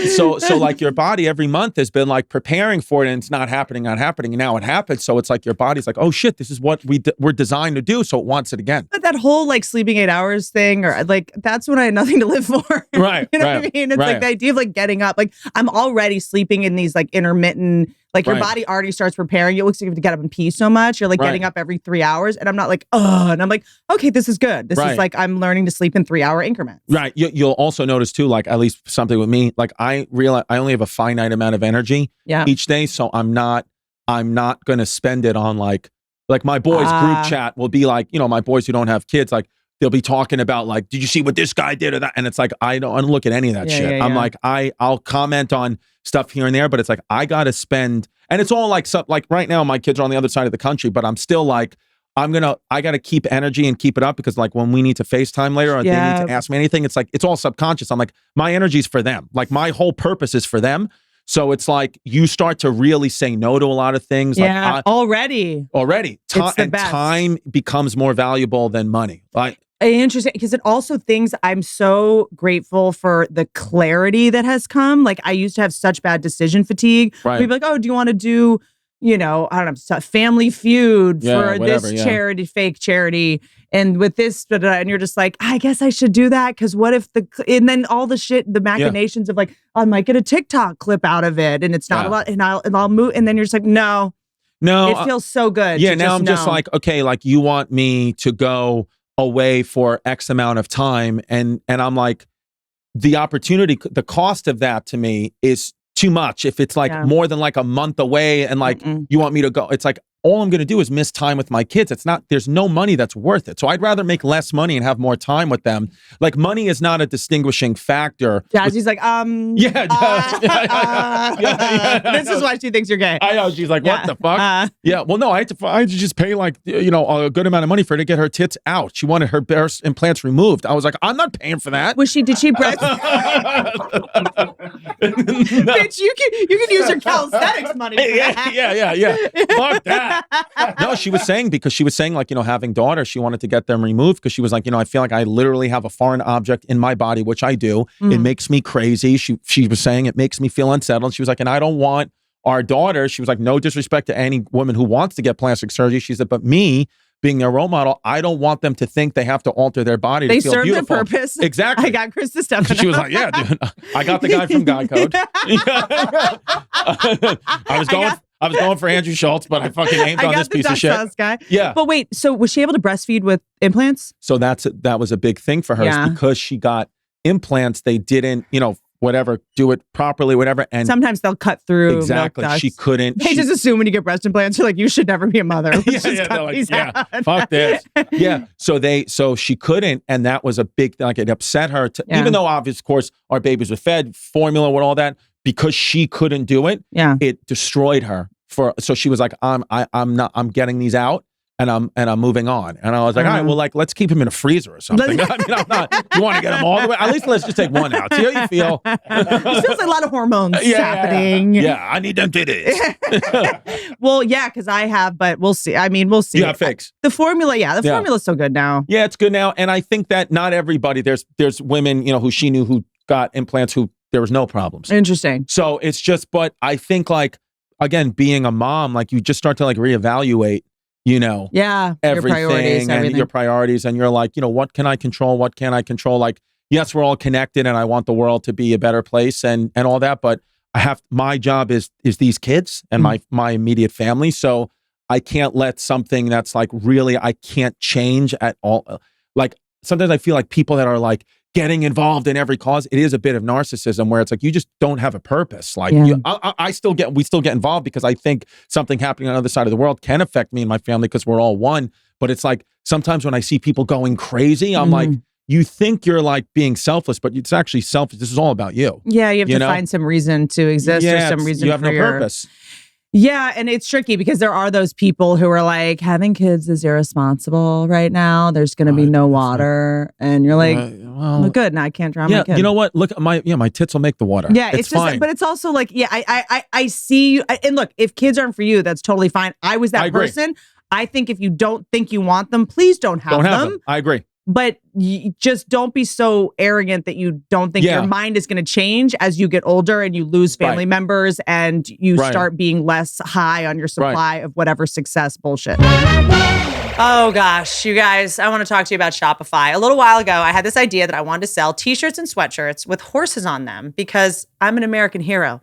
So like your body every month has been like preparing for it, and it's not happening. And now it happens. So it's like your body's like, oh shit, this is what we're designed to do. So it wants it again. But that whole like sleeping 8 hours thing, or like that's when I had nothing to live for. Right. What I mean? It's like the idea of like getting up. Like I'm already sleeping in these like intermittent, like your body already starts preparing. It looks like you have to get up and pee so much. You're like getting up every 3 hours. And I'm not like, and I'm like, okay, this is good. This is like, I'm learning to sleep in 3 hour increments. Right. You'll also notice too, like at least something with me, like I realize I only have a finite amount of energy each day. So I'm not going to spend it on like my boys group chat will be like, my boys who don't have kids, like they'll be talking about like, did you see what this guy did or that? And it's like, I don't look at any of that shit. I'm like, I'll comment on stuff here and there, but it's like, I got to spend, and it's all like, like right now my kids are on the other side of the country, but I'm still like, I got to keep energy and keep it up, because like when we need to FaceTime later or they need to ask me anything, it's like, it's all subconscious. I'm like, my energy's for them. Like my whole purpose is for them. So it's like you start to really say no to a lot of things. Yeah, like, already. Time becomes more valuable than money. Like, interesting, because it also things I'm so grateful for the clarity that has come. Like I used to have such bad decision fatigue. We'd be like, oh, do you want to do, I don't know, Family Feud for this charity, fake charity. And with this, and you're just like, I guess I should do that, because what if and then all the shit, the machinations of like, I might get a TikTok clip out of it, and it's not a lot, and I'll move, and then you're just like, no, it feels so good. Yeah, now I'm just like, okay, like you want me to go away for X amount of time, and I'm like, the opportunity, the cost of that to me is too much. If it's like more than like a month away, and like you want me to go, it's like, all I'm going to do is miss time with my kids. There's no money that's worth it. So I'd rather make less money and have more time with them. Like money is not a distinguishing factor. Jazzy's like, this is why she thinks you're gay. I know. She's like, what the fuck? Well, no, I had to just pay like, a good amount of money for her to get her tits out. She wanted her breast implants removed. I was like, I'm not paying for that. Did she breast? Bitch, you can use your calisthenics money for that. Yeah. Fuck that. No, she was saying, because she was saying, like, having daughters, she wanted to get them removed because she was like, I feel like I literally have a foreign object in my body, which I do. It makes me crazy. She was saying it makes me feel unsettled. She was like, and I don't want our daughter. She was like, no disrespect to any woman who wants to get plastic surgery. She said, but me being their role model, I don't want them to think they have to alter their body to feel serve beautiful. their purpose. Exactly. I got Chris Distefano. She was like, yeah, dude, I got the guy from Guy Code. I was going for Andrew Schultz, but I fucking aimed on this piece of shit. Guy. Yeah. But wait, so was she able to breastfeed with implants? So that was a big thing for her, is because she got implants. They didn't, whatever, do it properly, whatever. And sometimes they'll cut through. Exactly. She couldn't. They just assume when you get breast implants, you're like, you should never be a mother. Fuck this. Yeah. So she couldn't. And that was a big thing. Like, it upset her. Even though, obviously, of course, our babies were fed formula with all that, because she couldn't do it. Yeah. It destroyed her. So she was like, I'm getting these out. And I'm moving on. And I was like, all right, well, like, let's keep him in a freezer or something. I mean, I'm not. You want to get him all the way? At least let's just take one out. See how you feel? It feels like a lot of hormones happening. Yeah, I need them titties. Well, yeah, because I have, but we'll see. I mean, we'll see. You got fix. The formula, formula's so good now. Yeah, it's good now. And I think that not everybody. There's women, who she knew who got implants who there was no problems. Interesting. So it's just, but I think, like, again, being a mom, like, you just start to, like, reevaluate. Everything and your priorities, and you're like, what can I control? What can I control? Like, yes, we're all connected, and I want the world to be a better place, and all that. But my job is these kids and my immediate family. So I can't let something that's like really I can't change at all. Like, sometimes I feel like people that are like getting involved in every cause, it is a bit of narcissism where it's like, you just don't have a purpose. Like, we still get involved because I think something happening on the other side of the world can affect me and my family because we're all one. But it's like, sometimes when I see people going crazy, I'm like, you think you're like being selfless, but it's actually selfish. This is all about you. Yeah, you have to find some reason to exist or some reason you have for no purpose. Yeah, and it's tricky because there are those people who are like, having kids is irresponsible right now. There's going to be no water. And you're like, well, good. Now I can't drown my kid. You know what? Look, my tits will make the water. Yeah, it's fine. Just, but it's also like, I see you. And look, if kids aren't for you, that's totally fine. I was that person. I think if you don't think you want them, please don't have them. I agree. But just don't be so arrogant that you don't think your mind is going to change as you get older and you lose family members and you start being less high on your supply of whatever success bullshit. Oh gosh, you guys, I want to talk to you about Shopify. A little while ago, I had this idea that I wanted to sell t-shirts and sweatshirts with horses on them because I'm an American hero.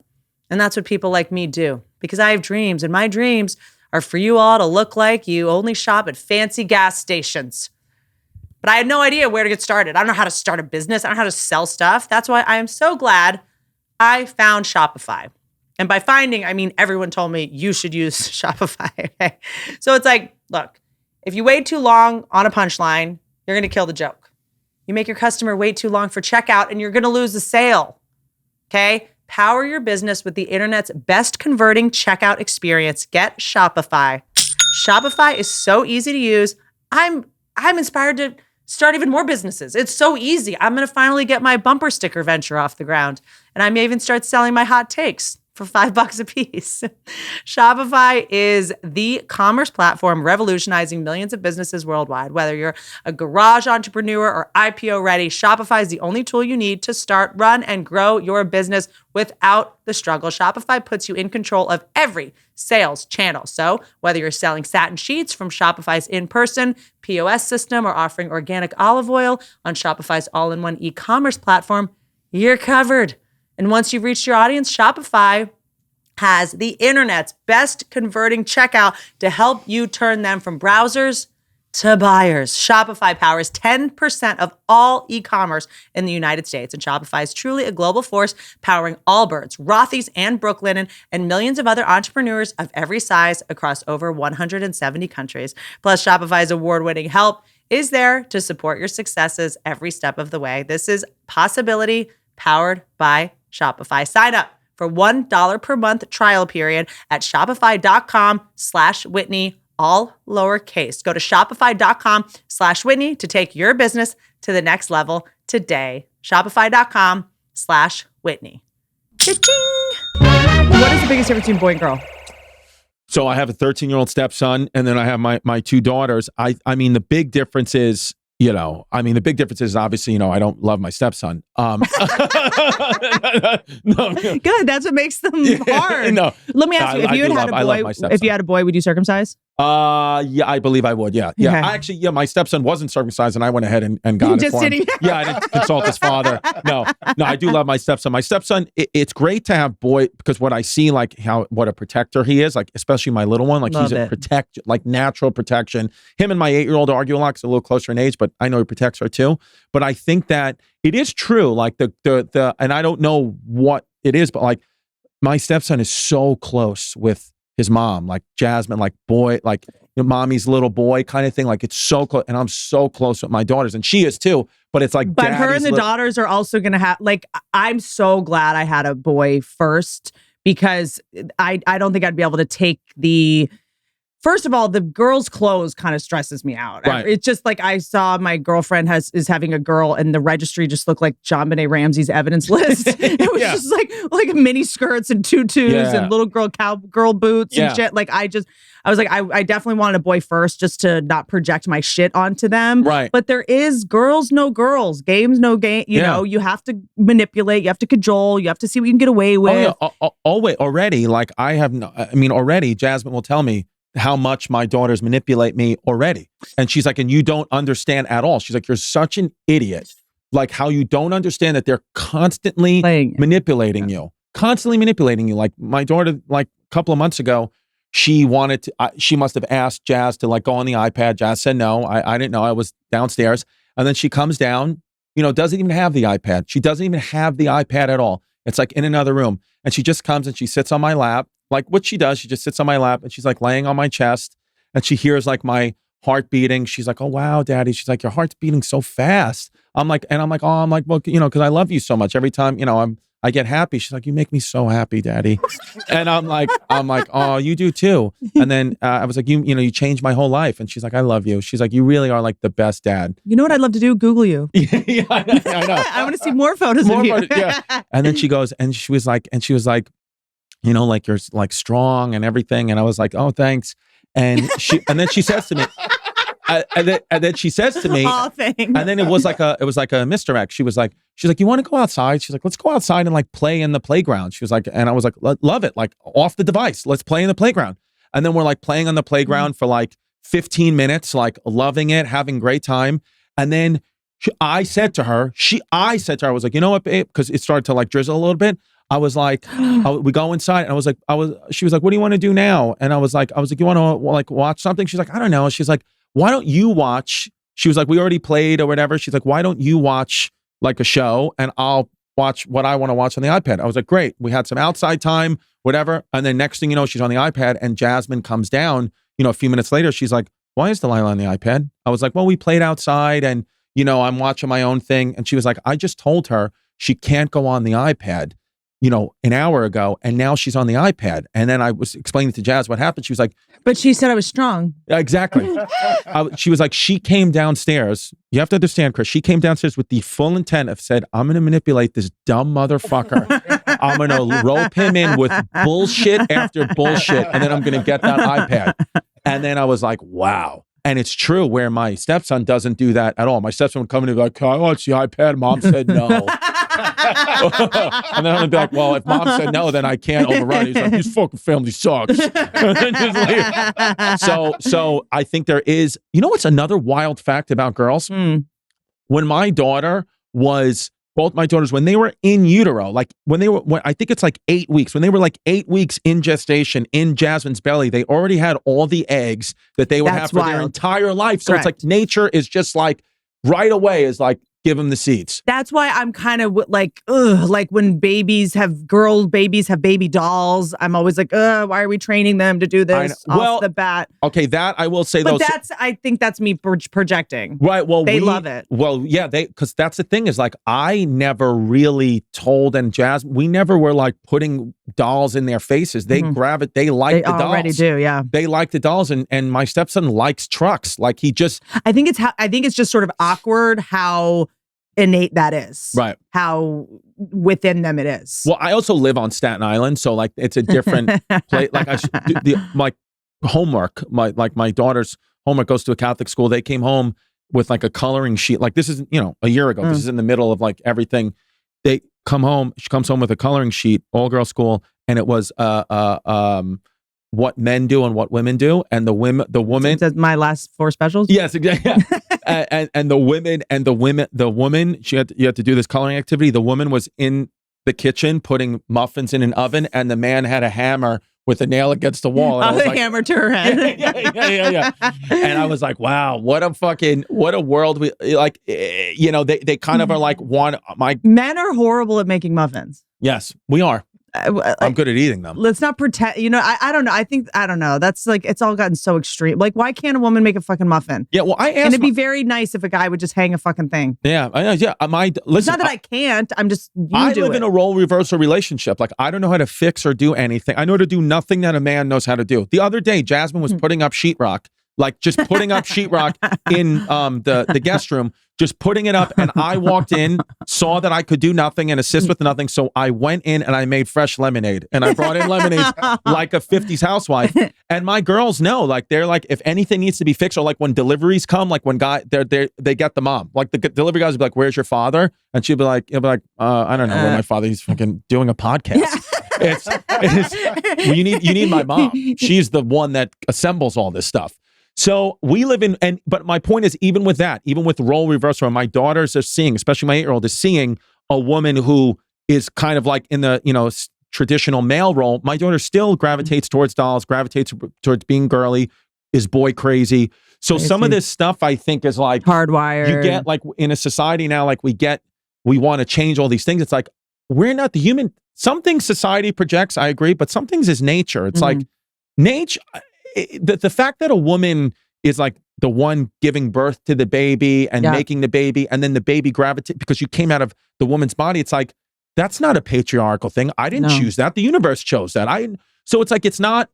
And that's what people like me do, because I have dreams, and my dreams are for you all to look like you only shop at fancy gas stations. But I had no idea where to get started. I don't know how to start a business. I don't know how to sell stuff. That's why I am so glad I found Shopify. And by finding, I mean everyone told me you should use Shopify. Okay? So it's like, look, if you wait too long on a punchline, you're going to kill the joke. You make your customer wait too long for checkout and you're going to lose the sale. Okay? Power your business with the internet's best converting checkout experience. Get Shopify. Shopify is so easy to use. I'm inspired to start even more businesses. It's so easy. I'm going to finally get my bumper sticker venture off the ground. And I may even start selling my hot takes for $5 a piece. Shopify is the commerce platform revolutionizing millions of businesses worldwide. Whether you're a garage entrepreneur or IPO ready, Shopify is the only tool you need to start, run, and grow your business without the struggle. Shopify puts you in control of every sales channel. So whether you're selling satin sheets from Shopify's in-person POS system or offering organic olive oil on Shopify's all-in-one e-commerce platform, you're covered. And once you've reached your audience, Shopify has the internet's best converting checkout to help you turn them from browsers to buyers. Shopify powers 10% of all e-commerce in the United States. And Shopify is truly a global force powering Allbirds, Rothy's, and Brooklinen, and millions of other entrepreneurs of every size across over 170 countries. Plus, Shopify's award-winning help is there to support your successes every step of the way. This is Possibility powered by Shopify. Sign up for $1 per month trial period at shopify.com/Whitney, all lowercase. Go to shopify.com/Whitney to take your business to the next level today. Shopify.com/Whitney. What is the biggest difference between boy and girl? So I have a 13-year-old stepson, and then I have my two daughters. I mean, the big difference is, the big difference is obviously, I don't love my stepson. No, Good. That's what makes them hard. no. Let me ask you, if you had I love a my boy, stepson. if you had a boy, would you circumcise? Yeah, I believe I would. Yeah. Okay. My stepson wasn't circumcised, and I went ahead and got it Just for him. didn't- Yeah, I didn't consult his father. No, I do love my stepson. My stepson, it's great to have boy, because what I see, like what a protector he is, like especially my little one, like Love he's a like natural protection. Him and my 8-year-old argue a lot because they're a little closer in age, but I know he protects her too. But I think that it is true, like the and I don't know what it is, but like my stepson is so close with his mom, like Jasmine, like boy, like mommy's little boy kind of thing. Like it's so close, and I'm so close with my daughters, and she is too. But it's like, but her and the daughters are also going to have. Like, I'm so glad I had a boy first, because I don't think I'd be able to take the. First of all, the girl's clothes kind of stresses me out. Right. It's just like, I saw my girlfriend is having a girl, and the registry just looked like JonBenet Ramsey's evidence list. It was just like mini skirts and tutus and little girl boots and shit. Like I was like, I definitely wanted a boy first, just to not project my shit onto them. Right. But there is girls, no girls, games, no game. You know, you have to manipulate, you have to cajole, you have to see what you can get away with. Already, like already Jasmine will tell me how much my daughters manipulate me already. And she's like, and you don't understand at all. She's like, you're such an idiot. Like how you don't understand that they're constantly manipulating you. Constantly manipulating you. Like my daughter, like a couple of months ago, she wanted to, she must have asked Jazz to like go on the iPad. Jazz said no. I didn't know. I was downstairs. And then she comes down, doesn't even have the iPad. She doesn't even have the iPad at all. It's like in another room. And she just comes and she sits on my lap. Like what she does, she just sits on my lap and she's like laying on my chest, and she hears like my heart beating. She's like, "Oh wow, Daddy." She's like, "Your heart's beating so fast." I'm like, well, because I love you so much. Every time, I get happy. She's like, "You make me so happy, Daddy." And I'm like, "Oh, you do too." And then I was like, you changed my whole life. And she's like, "I love you." She's like, "You really are like the best dad." You know what I'd love to do? Google you. Yeah, I know. I want to see more photos of you. Yeah. And then she goes, and she was like, like you're like strong and everything. And I was like, "Oh, thanks." And then she says to me, and then she says to me, "Oh, thanks." And then it was like a misdirect. She's like, "You want to go outside?" She's like, "Let's go outside and like play in the playground." She was like, and I was like, "Love it. Like off the device. Let's play in the playground." And then we're like playing on the playground for like 15 minutes, like loving it, having a great time. And then I said to her, I was like, "You know what, babe?" Because it started to like drizzle a little bit. I was like, we go inside, and she was like, "What do you want to do now?" And I was like, "You want to like watch something?" She's like, "I don't know." She's like, "Why don't you watch?" She was like, "We already played or whatever." She's like, "Why don't you watch like a show and I'll watch what I want to watch on the iPad?" I was like, "Great." We had some outside time, whatever. And then next thing you know, she's on the iPad, and Jasmine comes down, a few minutes later. She's like, "Why is Delilah on the iPad?" I was like, "Well, we played outside and, I'm watching my own thing." And she was like, "I just told her she can't go on the iPad, an hour ago, and now she's on the iPad." And then I was explaining to Jazz what happened. She was like, "But she said I was strong." Exactly. She was like, she came downstairs. You have to understand, Chris. She came downstairs with the full intent of said, "I'm going to manipulate this dumb motherfucker. I'm going to rope him in with bullshit after bullshit, and then I'm going to get that iPad." And then I was like, wow. And it's true, where my stepson doesn't do that at all. My stepson would come in and be like, "Can I watch the iPad?" Mom said no. And then I'm gonna be like, "Well, if Mom said no, then I can't override it." He's like, "This fucking family sucks." And then just leave. So I think there is, what's another wild fact about girls? When my daughter was, both my daughters, when they were in utero, like when I think it's like 8 weeks, when they were like 8 weeks in gestation in Jasmine's belly, they already had all the eggs that they would have for their entire life. So It's like nature is just like right away is like, give them the seeds. That's why I'm kind of like, like when girl babies have baby dolls, I'm always like, why are we training them to do this off the bat? Okay, that I will say, but I think that's me projecting. Right. Well, they love it. Well, yeah, because that's the thing is like, I never really told, and Jazz, we never were like putting dolls in their faces. They grab it. They like the dolls. They already do. Yeah. They like the dolls. And my stepson likes trucks. Like he just, I think it's just sort of awkward how innate that is. Right. How within them it is. Well, I also live on Staten Island, so like it's a different place. Like my homework, my daughter's homework goes to a Catholic school. They came home with like a coloring sheet. Like this is, a year ago. This is in the middle of like everything. They come home. She comes home with a coloring sheet, all girl school, and it was what men do and what women do, and the woman. Says my last 4 specials. Yes, exactly. Yeah. and the woman. You had to do this coloring activity. The woman was in the kitchen putting muffins in an oven, and the man had a hammer with a nail against the wall. And Hammer to her head. Yeah. And I was like, wow, what a world we like. They kind of are like Men are horrible at making muffins. Yes, we are. I'm good at eating them. Let's not pretend. I don't know. I don't know. That's like, it's all gotten so extreme. Like, why can't a woman make a fucking muffin? Yeah, well, I asked. And it'd be very nice if a guy would just hang a fucking thing. Yeah, yeah. Listen, it's not that I can't. I'm just. I live in a role reversal relationship. Like, I don't know how to fix or do anything. I know to do nothing that a man knows how to do. The other day, Jasmine was putting up sheetrock. Like just putting up sheetrock in the guest room, just putting it up. And I walked in, saw that I could do nothing and assist with nothing. So I went in and I made fresh lemonade. And I brought in lemonade like a 50s housewife. And my girls know, like, they're like, if anything needs to be fixed, or like when deliveries come, like when they get the mom. Like the delivery guys will be like, where's your father? And he'll be like, I don't know where my father, he's fucking doing a podcast. Well, you need my mom. She's the one that assembles all this stuff. So we live but my point is, even with that, even with role reversal, my daughters are seeing, especially my 8-year-old is seeing a woman who is kind of like in the, traditional male role. My daughter still gravitates towards dolls, gravitates towards being girly, is boy crazy. So some of this stuff I think is like hardwired. You get like in a society now, like we want to change all these things. It's like, we're not the human. Some things society projects, I agree, but some things is nature. It's like nature. The fact that a woman is like the one giving birth to the baby and making the baby, and then the baby gravitates because you came out of the woman's body. It's like, that's not a patriarchal thing. I didn't choose that. The universe chose that. So it's like, it's not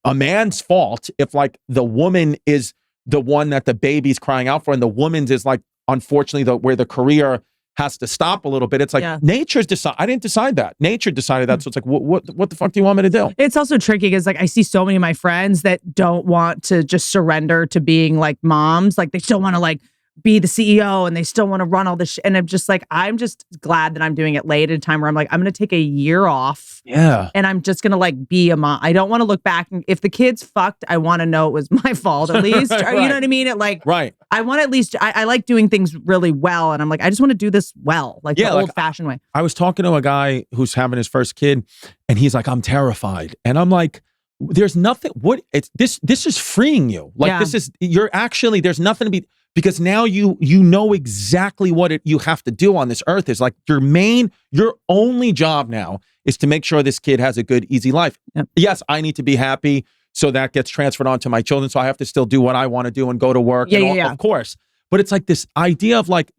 a man's fault if like the woman is the one that the baby's crying out for, and the woman's is like, unfortunately, where the career has to stop a little bit. It's like nature's decide. I didn't decide that. Nature decided that. So it's like, what the fuck do you want me to do? It's also tricky because like I see so many of my friends that don't want to just surrender to being like moms. Like they still want to like be the CEO and they still want to run all this shit. And I'm just glad that I'm doing it late at a time where I'm like, I'm going to take a year off. Yeah. And I'm just going to like be a mom. I don't want to look back. And if the kid's fucked, I want to know it was my fault at least. Right. You know what I mean? I want at least, I like doing things really well. And I'm like, I just want to do this well, like the old fashioned way. I was talking to a guy who's having his first kid and he's like, I'm terrified. And I'm like, there's nothing, this is freeing you. Like there's nothing to be, because now you know exactly what you have to do on this earth. Is like your only job now is to make sure this kid has a good, easy life. Yep. Yes, I need to be happy, so that gets transferred on to my children. So I have to still do what I want to do and go to work. Of course. But it's like this idea of like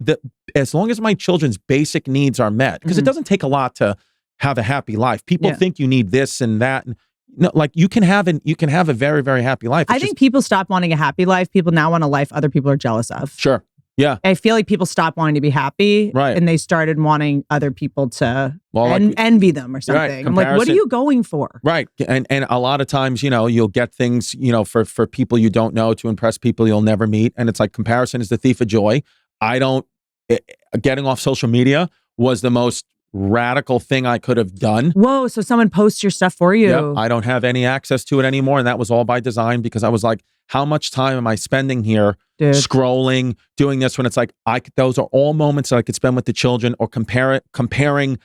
as long as my children's basic needs are met, because it doesn't take a lot to have a happy life. People think you need this and that. And no, like you can have a very, very happy life. I think people stop wanting a happy life. People now want a life other people are jealous of. Sure. Yeah. I feel like people stopped wanting to be happy. Right. And they started wanting other people to envy them or something. Right, I'm like, what are you going for? Right. And a lot of times, you'll get things, for people you don't know to impress people you'll never meet. And it's like comparison is the thief of joy. Getting off social media was the most radical thing I could have done. Whoa, so someone posts your stuff for you. Yeah, I don't have any access to it anymore. And that was all by design, because I was like, how much time am I spending here scrolling, doing this, when it's like, those are all moments that I could spend with the children, or comparing.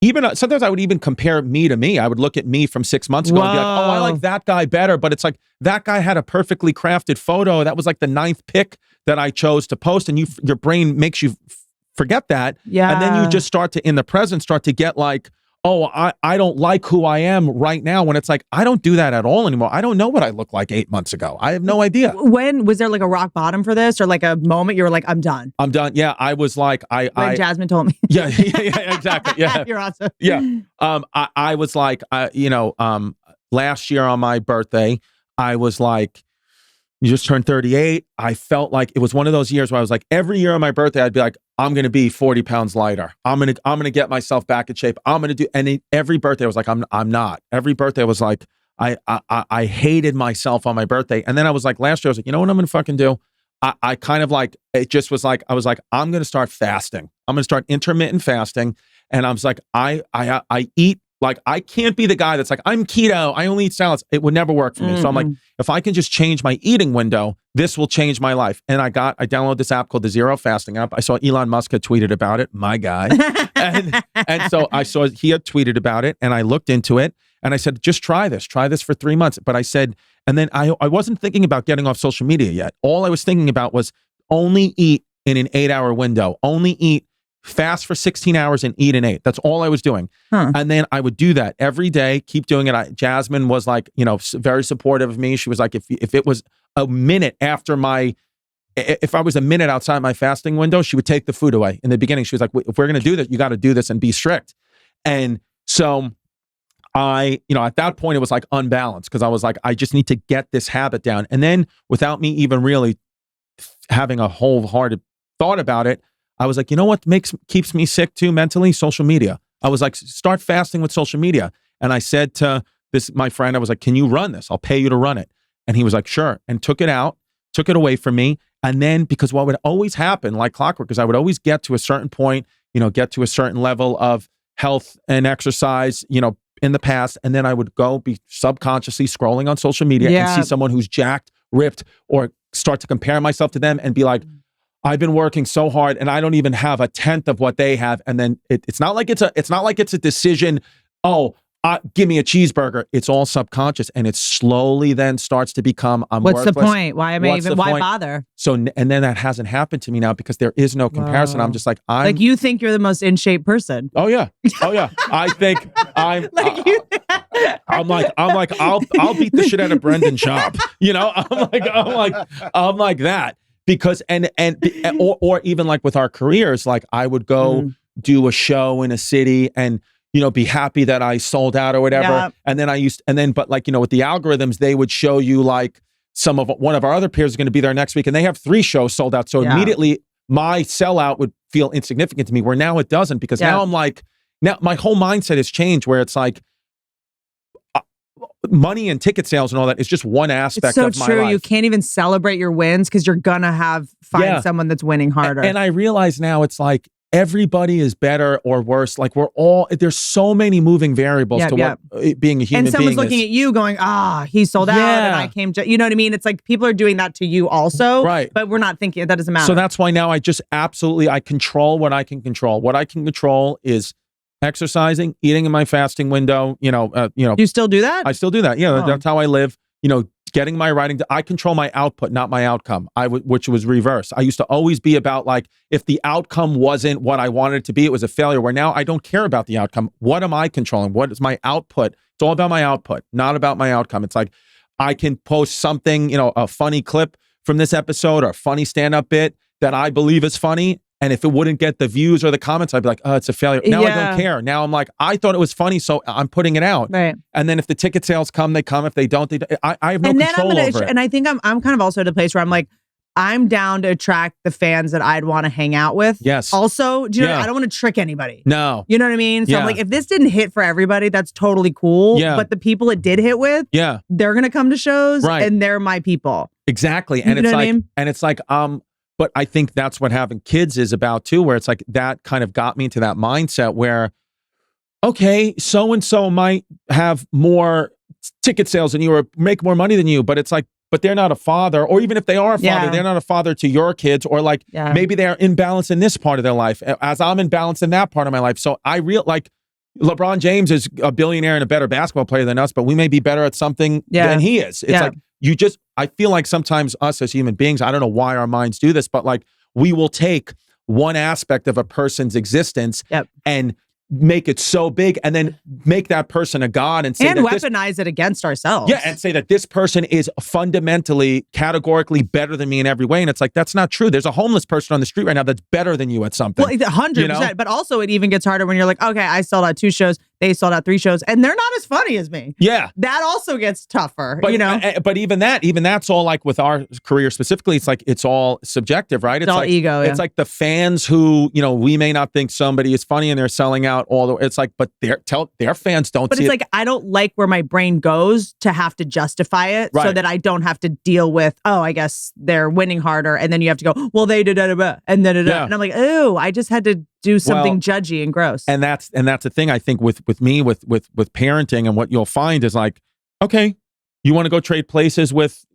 Even sometimes I would even compare me to me. I would look at me from 6 months ago and be like, oh, I like that guy better. But it's like, that guy had a perfectly crafted photo. That was like the 9th pick that I chose to post. And your brain makes you forget that. Yeah. And then you just start to get like, oh, I don't like who I am right now, when it's like, I don't do that at all anymore. I don't know what I looked like 8 months ago. I have no idea. When was there like a rock bottom for this, or like a moment you were like, I'm done? I'm done. Yeah. I was like, when Jasmine told me. Yeah, exactly. Yeah. You're awesome. Yeah. I was like, last year on my birthday, I was like, You just turned 38. I felt like it was one of those years where I was like, every year on my birthday, I'd be like, I'm going to be 40 pounds lighter. I'm going to get myself back in shape. I'm going to do, and every birthday I was like, I'm not. Every birthday I was like, I hated myself on my birthday. And then I was like, last year, I was like, you know what I'm going to fucking do? I kind of like, it just was like, I was like, I'm going to start fasting. I'm going to start intermittent fasting. And I was like, I eat, like, I can't be the guy that's like, I'm keto, I only eat salads. It would never work for me. So I'm like, if I can just change my eating window, this will change my life. And I downloaded this app called the Zero Fasting app. I saw Elon Musk had tweeted about it, my guy. and so I saw he had tweeted about it, and I looked into it, and I said, just try this for 3 months. But I said, and then I wasn't thinking about getting off social media yet. All I was thinking about was only eat in an 8-hour window, only eat, fast for 16 hours and eat an 8. That's all I was doing. And then I would do that every day, keep doing it. Jasmine was like, very supportive of me. She was like, if it was a minute after if I was a minute outside my fasting window, she would take the food away. In the beginning, she was like, if we're going to do this, you got to do this and be strict. And so at that point, it was like unbalanced, because I was like, I just need to get this habit down. And then without me even really having a wholehearted thought about it, I was like, you know what keeps me sick too mentally? Social media. I was like, start fasting with social media. And I said to my friend, I was like, can you run this? I'll pay you to run it. And he was like, sure. And took it away from me. And then, because what would always happen, like clockwork, because I would always get to a certain point, get to a certain level of health and exercise, in the past. And then I would be subconsciously scrolling on social media and see someone who's jacked, ripped, or start to compare myself to them and be like, I've been working so hard and I don't even have a tenth of what they have. And then it's not like it's a decision. Oh, give me a cheeseburger. It's all subconscious, and it slowly then starts to become, I'm What's worthless. the point? Why bother? So, and then that hasn't happened to me now, because there is no comparison. I'm just like, you think you're the most in shape person. Oh yeah. I think I'm like, I'll beat the shit out of Brendan Schaub. I'm like that. Because or even like with our careers, like I would go do a show in a city and be happy that I sold out or whatever. Yeah. And then but like with the algorithms, they would show you like one of our other peers is going to be there next week, and they have 3 shows sold out. So immediately my sellout would feel insignificant to me, where now it doesn't, because now I'm like, now my whole mindset has changed, where it's like, money and ticket sales and all that is just one aspect of my life. You can't even celebrate your wins, because you're gonna find someone that's winning harder. And I realize now it's like everybody is better or worse. Like there's so many moving variables to what being a human being is. And someone's looking at you going, he sold out and I came, you know what I mean? It's like people are doing that to you also, right? But we're not thinking, that doesn't matter. So that's why now I just I control what I can control. What I can control is exercising, eating in my fasting window, You still do that? I still do that. Yeah, that's how I live. Getting my writing. I control my output, not my outcome. Which was reverse. I used to always be about like, if the outcome wasn't what I wanted it to be, it was a failure. Where now I don't care about the outcome. What am I controlling? What is my output? It's all about my output, not about my outcome. It's like, I can post something, a funny clip from this episode or a funny stand-up bit that I believe is funny. And if it wouldn't get the views or the comments, I'd be like, oh, it's a failure. Now I don't care. Now I'm like, I thought it was funny, so I'm putting it out. Right. And then if the ticket sales come, they come. If they don't, I have no control over it. And I think I'm kind of also at a place where I'm like, I'm down to attract the fans that I'd want to hang out with. Yes. Also, do you know, I don't want to trick anybody. No. You know what I mean? So I'm like, if this didn't hit for everybody, that's totally cool. Yeah. But the people it did hit with, they're going to come to shows, and they're my people. Exactly. And it's like, but I think that's what having kids is about too, where it's like that kind of got me into that mindset where, okay, so-and-so might have more ticket sales than you or make more money than you, but it's like, but they're not a father, or even if they are a father, they're not a father to your kids, or like maybe they're in balance in this part of their life as I'm in balance in that part of my life. So I like LeBron James is a billionaire and a better basketball player than us, but we may be better at something than he is. It's like, I feel like sometimes us as human beings, I don't know why our minds do this, but like we will take one aspect of a person's existence and make it so big and then make that person a god and say and weaponize it against ourselves. Yeah, and say that this person is fundamentally, categorically better than me in every way. And it's like, that's not true. There's a homeless person on the street right now that's better than you at something. Well, 100%. But also it even gets harder when you're like, okay, I sold out 2 shows. They sold out 3 shows, and they're not as funny as me. Yeah. That also gets tougher, But, you know? But even that's all like with our career specifically, it's like it's all subjective, right? It's all like, ego. It's like the fans who, we may not think somebody is funny and they're selling out all the, it's like, but their fans don't But see it's it. like, I don't like where my brain goes to have to justify it so Right. that I don't have to deal with, oh, I guess they're winning harder. And then you have to go, well, they did that, and then, Yeah. and I'm like, oh, I just had to do something judgy and gross. And that's the thing I think with me, with parenting, and what you'll find is like, okay, you want to go trade places with,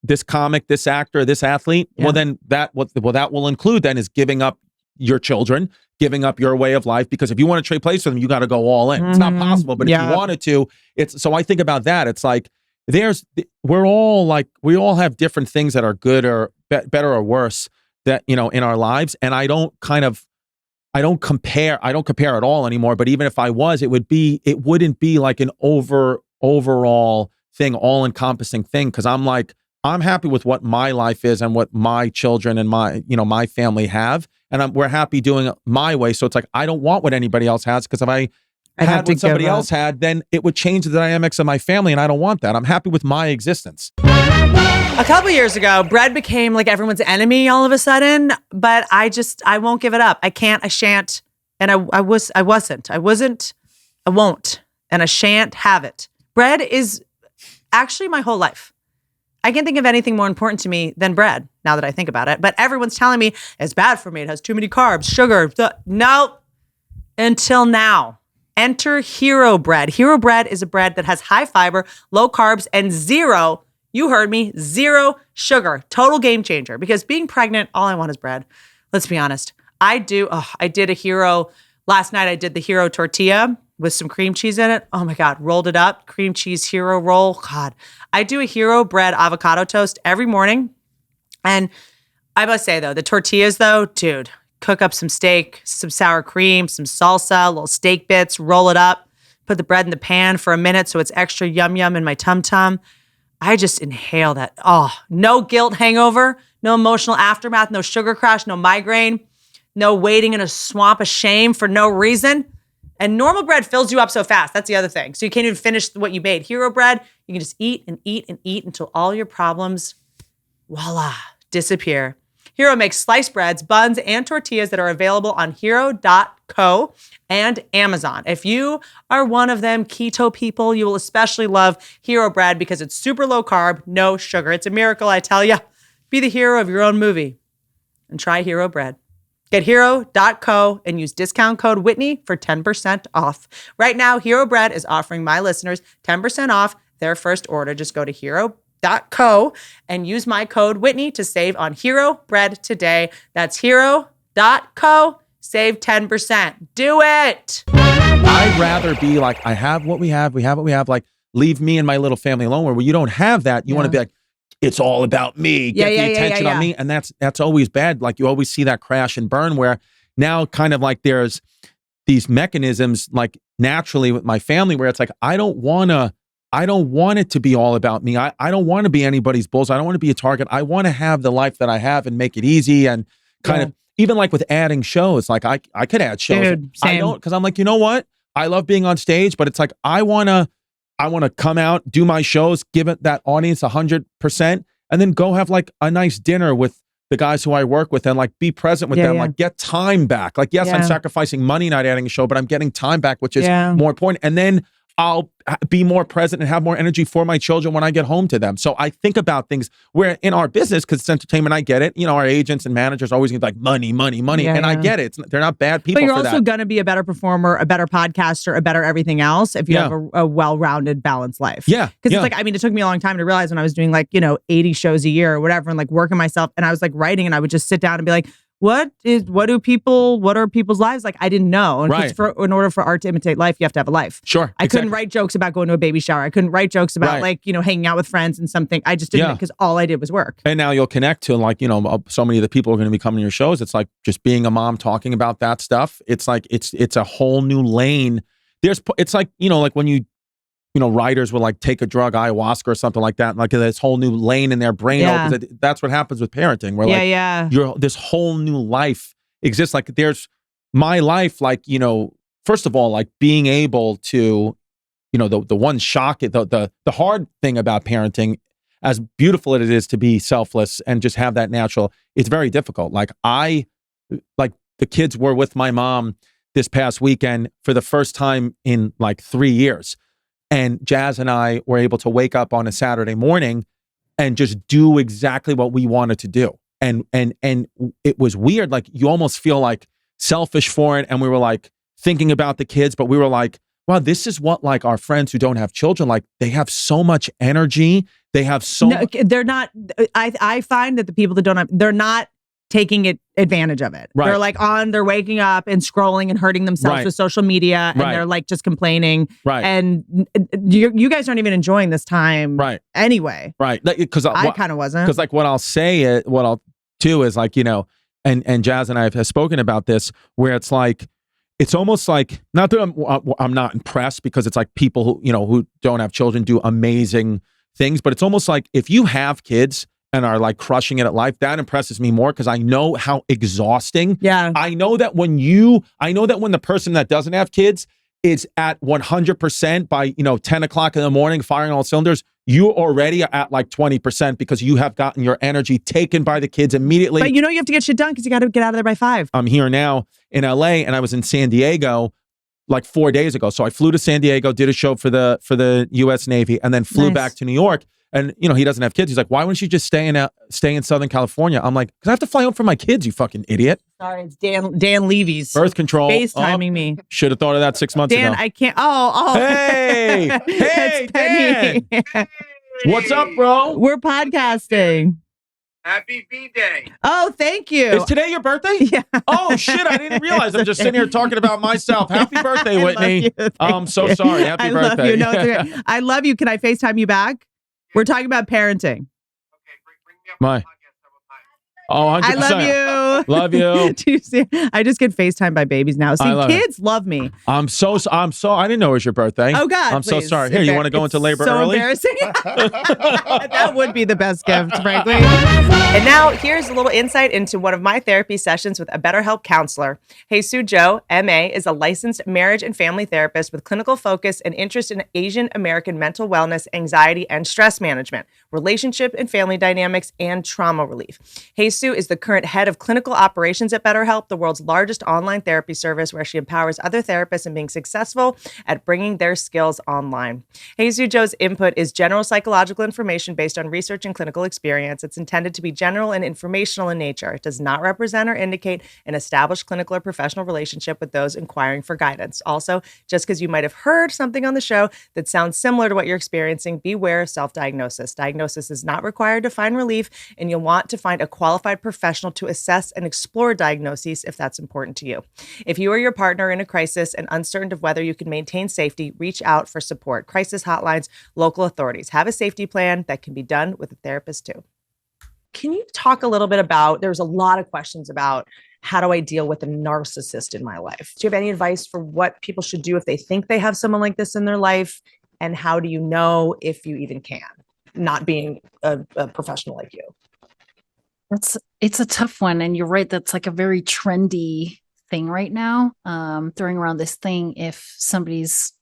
this comic, this actor, this athlete. Yeah. Well, then that will include then is giving up your children, giving up your way of life, because if you want to trade places with them, you got to go all in. It's not possible, but if you wanted to, so I think about that. It's like, we all have different things that are good or better or worse that, in our lives. And I don't compare at all anymore. But even if I was, it wouldn't be like an overall thing, all encompassing thing. Cause I'm happy with what my life is and what my children and my family have. And we're happy doing it my way. So it's like, I don't want what anybody else has. Cause if I had what somebody else had, then it would change the dynamics of my family. And I don't want that. I'm happy with my existence. A couple years ago, bread became like everyone's enemy all of a sudden, but I won't give it up. I can't, I shan't, and I wasn't, I won't, and I shan't have it. Bread is actually my whole life. I can't think of anything more important to me than bread, now that I think about it, but everyone's telling me it's bad for me. It has too many carbs, sugar. No, until now. Enter Hero Bread. Hero Bread is a bread that has high fiber, low carbs, and zero, you heard me, zero sugar. Total game changer. Because being pregnant, all I want is bread. Let's be honest. I did a Hero, last night I did the Hero tortilla with some cream cheese in it. Oh my God, rolled it up, cream cheese Hero roll. God, I do a Hero Bread avocado toast every morning. And I must say though, the tortillas though, dude, cook up some steak, some sour cream, some salsa, little steak bits, roll it up, put the bread in the pan for a minute so it's extra yum yum in my tum-tum. I just inhale that. Oh, no guilt hangover, no emotional aftermath, no sugar crash, no migraine, no waiting in a swamp of shame for no reason. And normal bread fills you up so fast. That's the other thing. So you can't even finish what you made. Hero Bread, you can just eat and eat and eat until all your problems, voila, disappear. Hero makes sliced breads, buns, and tortillas that are available on hero.co and Amazon. If you are one of them keto people, you will especially love Hero Bread because it's super low carb, no sugar. It's a miracle, I tell you. Be the hero of your own movie and try Hero Bread. Get hero.co and use discount code Whitney for 10% off. Right now, Hero Bread is offering my listeners 10% off their first order. Just go to hero.co and use my code Whitney to save on Hero Bread today. That's hero.co. Save 10%. Do it. I'd rather be like, I have what we have. We have what we have. Like, leave me and my little family alone. Where you don't have that, you want to be like, it's all about me. Get the attention on me. And that's always bad. Like you always see that crash and burn where now kind of like there's these mechanisms like naturally with my family where it's like, I don't want it to be all about me. I don't want to be anybody's bulls. I don't want to be a target. I want to have the life that I have and make it easy and kind of even like with adding shows, like I could add shows. Dude, same. I don't, because I'm like, you know what? I love being on stage, but it's like, I want to come out, do my shows, give it that audience 100%, and then go have like a nice dinner with the guys who I work with and like be present with them, like get time back. Like, yes, I'm sacrificing money not adding a show, but I'm getting time back, which is more important. And then I'll be more present and have more energy for my children when I get home to them. So I think about things where in our business, because it's entertainment, I get it. You know, our agents and managers always need like money. And I get it. They're not bad people. But you're for also going to be a better performer, a better podcaster, a better everything else if you have a well-rounded, balanced life. Yeah. Because it's like, I mean, it took me a long time to realize when I was doing like, 80 shows a year or whatever and like working myself and I was like writing and I would just sit down and be like, what are people's lives like? I didn't know. And in order for art to imitate life, you have to have a life. Sure. I couldn't write jokes about going to a baby shower. I couldn't write jokes about like, hanging out with friends and something. I just didn't because all I did was work. And now you'll connect to like, so many of the people who are going to be coming to your shows. It's like just being a mom talking about that stuff. It's like, it's a whole new lane. It's like, like when writers will like take a drug, ayahuasca or something like that, and like this whole new lane in their brain. That's what happens with parenting. Where this whole new life exists. Like there's my life, like, first of all, like being able to, the one shock, the hard thing about parenting, as beautiful as it is to be selfless and just have that natural, it's very difficult. Like the kids were with my mom this past weekend for the first time in like 3 years. And Jazz and I were able to wake up on a Saturday morning and just do exactly what we wanted to do. And it was weird. Like you almost feel like selfish for it. And we were like thinking about the kids, but we were like, wow, this is what like our friends who don't have children, like they have so much energy. They have they're not, I find that the people that don't have, they're not taking advantage of it. Right. They're like they're waking up and scrolling and hurting themselves with social media, and they're like just complaining. Right. And you guys aren't even enjoying this time. Right. Anyway. Right. Because I kind of wasn't. Because like what I'll do is like, and Jazz and I have spoken about this, where it's like, it's almost like, not that I'm not impressed, because it's like people who don't have children do amazing things, but it's almost like if you have kids and are like crushing it at life, that impresses me more, because I know how exhausting. Yeah. I know that when the person that doesn't have kids is at 100% by 10 o'clock in the morning, firing all cylinders, you already are at like 20% because you have gotten your energy taken by the kids immediately. But you have to get shit done because you got to get out of there by 5. I'm here now in LA, and I was in San Diego like 4 days ago. So I flew to San Diego, did a show for the US Navy, and then flew back to New York. And he doesn't have kids. He's like, why wouldn't you just stay in Southern California? I'm like, because I have to fly home for my kids, you fucking idiot. Sorry, it's Dan Levy's birth control. FaceTiming me. Should have thought of that 6 months ago. Dan, I can't. Oh. Hey, Dan. What's up, bro? We're podcasting. Happy B-Day. Oh, thank you. Is today your birthday? Yeah. Oh, shit. I didn't realize. I'm just sitting here talking about myself. Happy birthday, Whitney. I'm so sorry. Happy birthday. Love you. No, it's okay. I love you. Can I FaceTime you back? We're talking about parenting. Okay, bring me up on the podcast several times. Oh, 100%. I love you. Love you. Do you see? I just get FaceTime by babies now. See, kids love me. I'm so I didn't know it was your birthday. Oh God, I'm so sorry. Here, you want to go into labor so early? Embarrassing. That would be the best gift, frankly. And now here's a little insight into one of my therapy sessions with a BetterHelp counselor. Jesus Joe, MA, is a licensed marriage and family therapist with clinical focus and interest in Asian American mental wellness, anxiety, and stress management, relationship and family dynamics, and trauma relief. Jesus is the current head of clinical operations at BetterHelp, the world's largest online therapy service, where she empowers other therapists in being successful at bringing their skills online. Jesus Joe's input is general psychological information based on research and clinical experience. It's intended to be general and informational in nature. It does not represent or indicate an established clinical or professional relationship with those inquiring for guidance. Also, just because you might have heard something on the show that sounds similar to what you're experiencing, beware of self-diagnosis. Diagnosis is not required to find relief, and you'll want to find a qualified professional to assess and explore diagnoses if that's important to you. If you or your partner are in a crisis and uncertain of whether you can maintain safety, reach out for support. Crisis hotlines, local authorities. Have a safety plan that can be done with a therapist too. Can you talk a little bit about, there's a lot of questions about how do I deal with a narcissist in my life? Do you have any advice for what people should do if they think they have someone like this in their life? And how do you know if you even can, not being a professional like you? It's a tough one. And you're right. That's like a very trendy thing right now. Throwing around this thing, if somebody's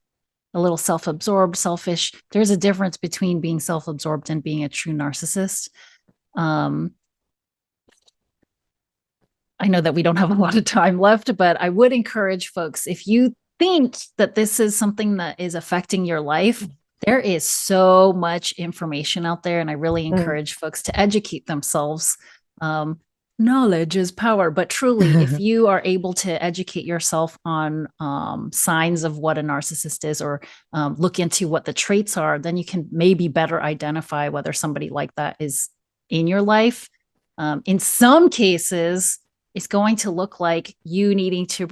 a little self-absorbed, selfish, there's a difference between being self-absorbed and being a true narcissist. I know that we don't have a lot of time left, but I would encourage folks, if you think that this is something that is affecting your life, there is so much information out there. And I really encourage folks to educate themselves. Knowledge is power, but truly, if you are able to educate yourself on signs of what a narcissist is, or look into what the traits are, then you can maybe better identify whether somebody like that is in your life. In some cases, it's going to look like you needing to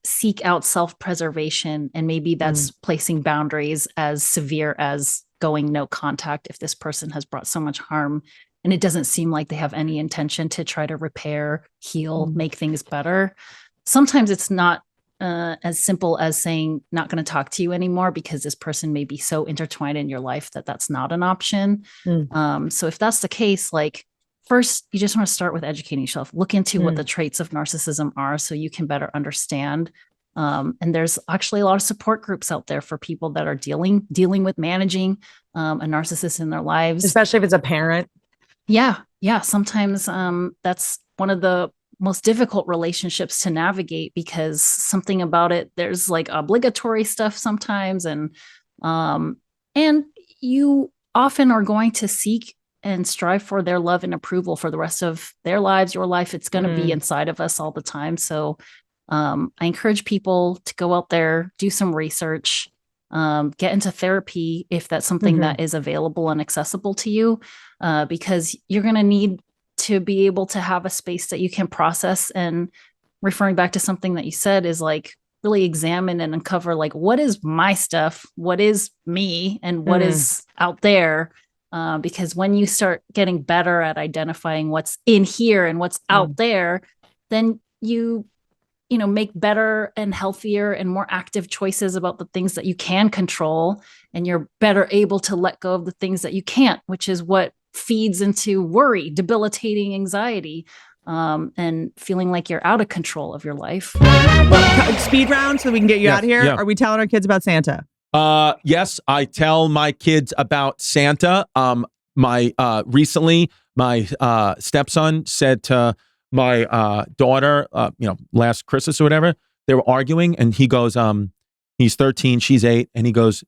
seek out self-preservation, and maybe that's placing boundaries as severe as going no contact if this person has brought so much harm and it doesn't seem like they have any intention to try to repair, heal, make things better. Sometimes it's not as simple as saying not going to talk to you anymore because this person may be so intertwined in your life that that's not an option. So if that's the case, like, first, you just want to start with educating yourself. Look into what the traits of narcissism are so you can better understand And there's actually a lot of support groups out there for people that are dealing with managing a narcissist in their lives. Especially if it's a parent. Yeah. Sometimes that's one of the most difficult relationships to navigate, because something about it, there's like obligatory stuff sometimes. And you often are going to seek and strive for their love and approval for the rest of their lives, your life. It's going to be inside of us all the time. So I encourage people to go out there, do some research, get into therapy if that's something that is available and accessible to you, because you're going to need to be able to have a space that you can process. And referring back to something that you said is like really examine and uncover, like, what is my stuff? What is me? And what is out there? Because when you start getting better at identifying what's in here and what's out there, then you make better and healthier and more active choices about the things that you can control. And you're better able to let go of the things that you can't, which is what feeds into worry, debilitating anxiety, and feeling like you're out of control of your life. Speed round so we can get you out of here. Yeah. Are we telling our kids about Santa? Yes, I tell my kids about Santa. Recently, my stepson said to my daughter, last Christmas or whatever, they were arguing, and he goes, he's 13, she's 8, and he goes,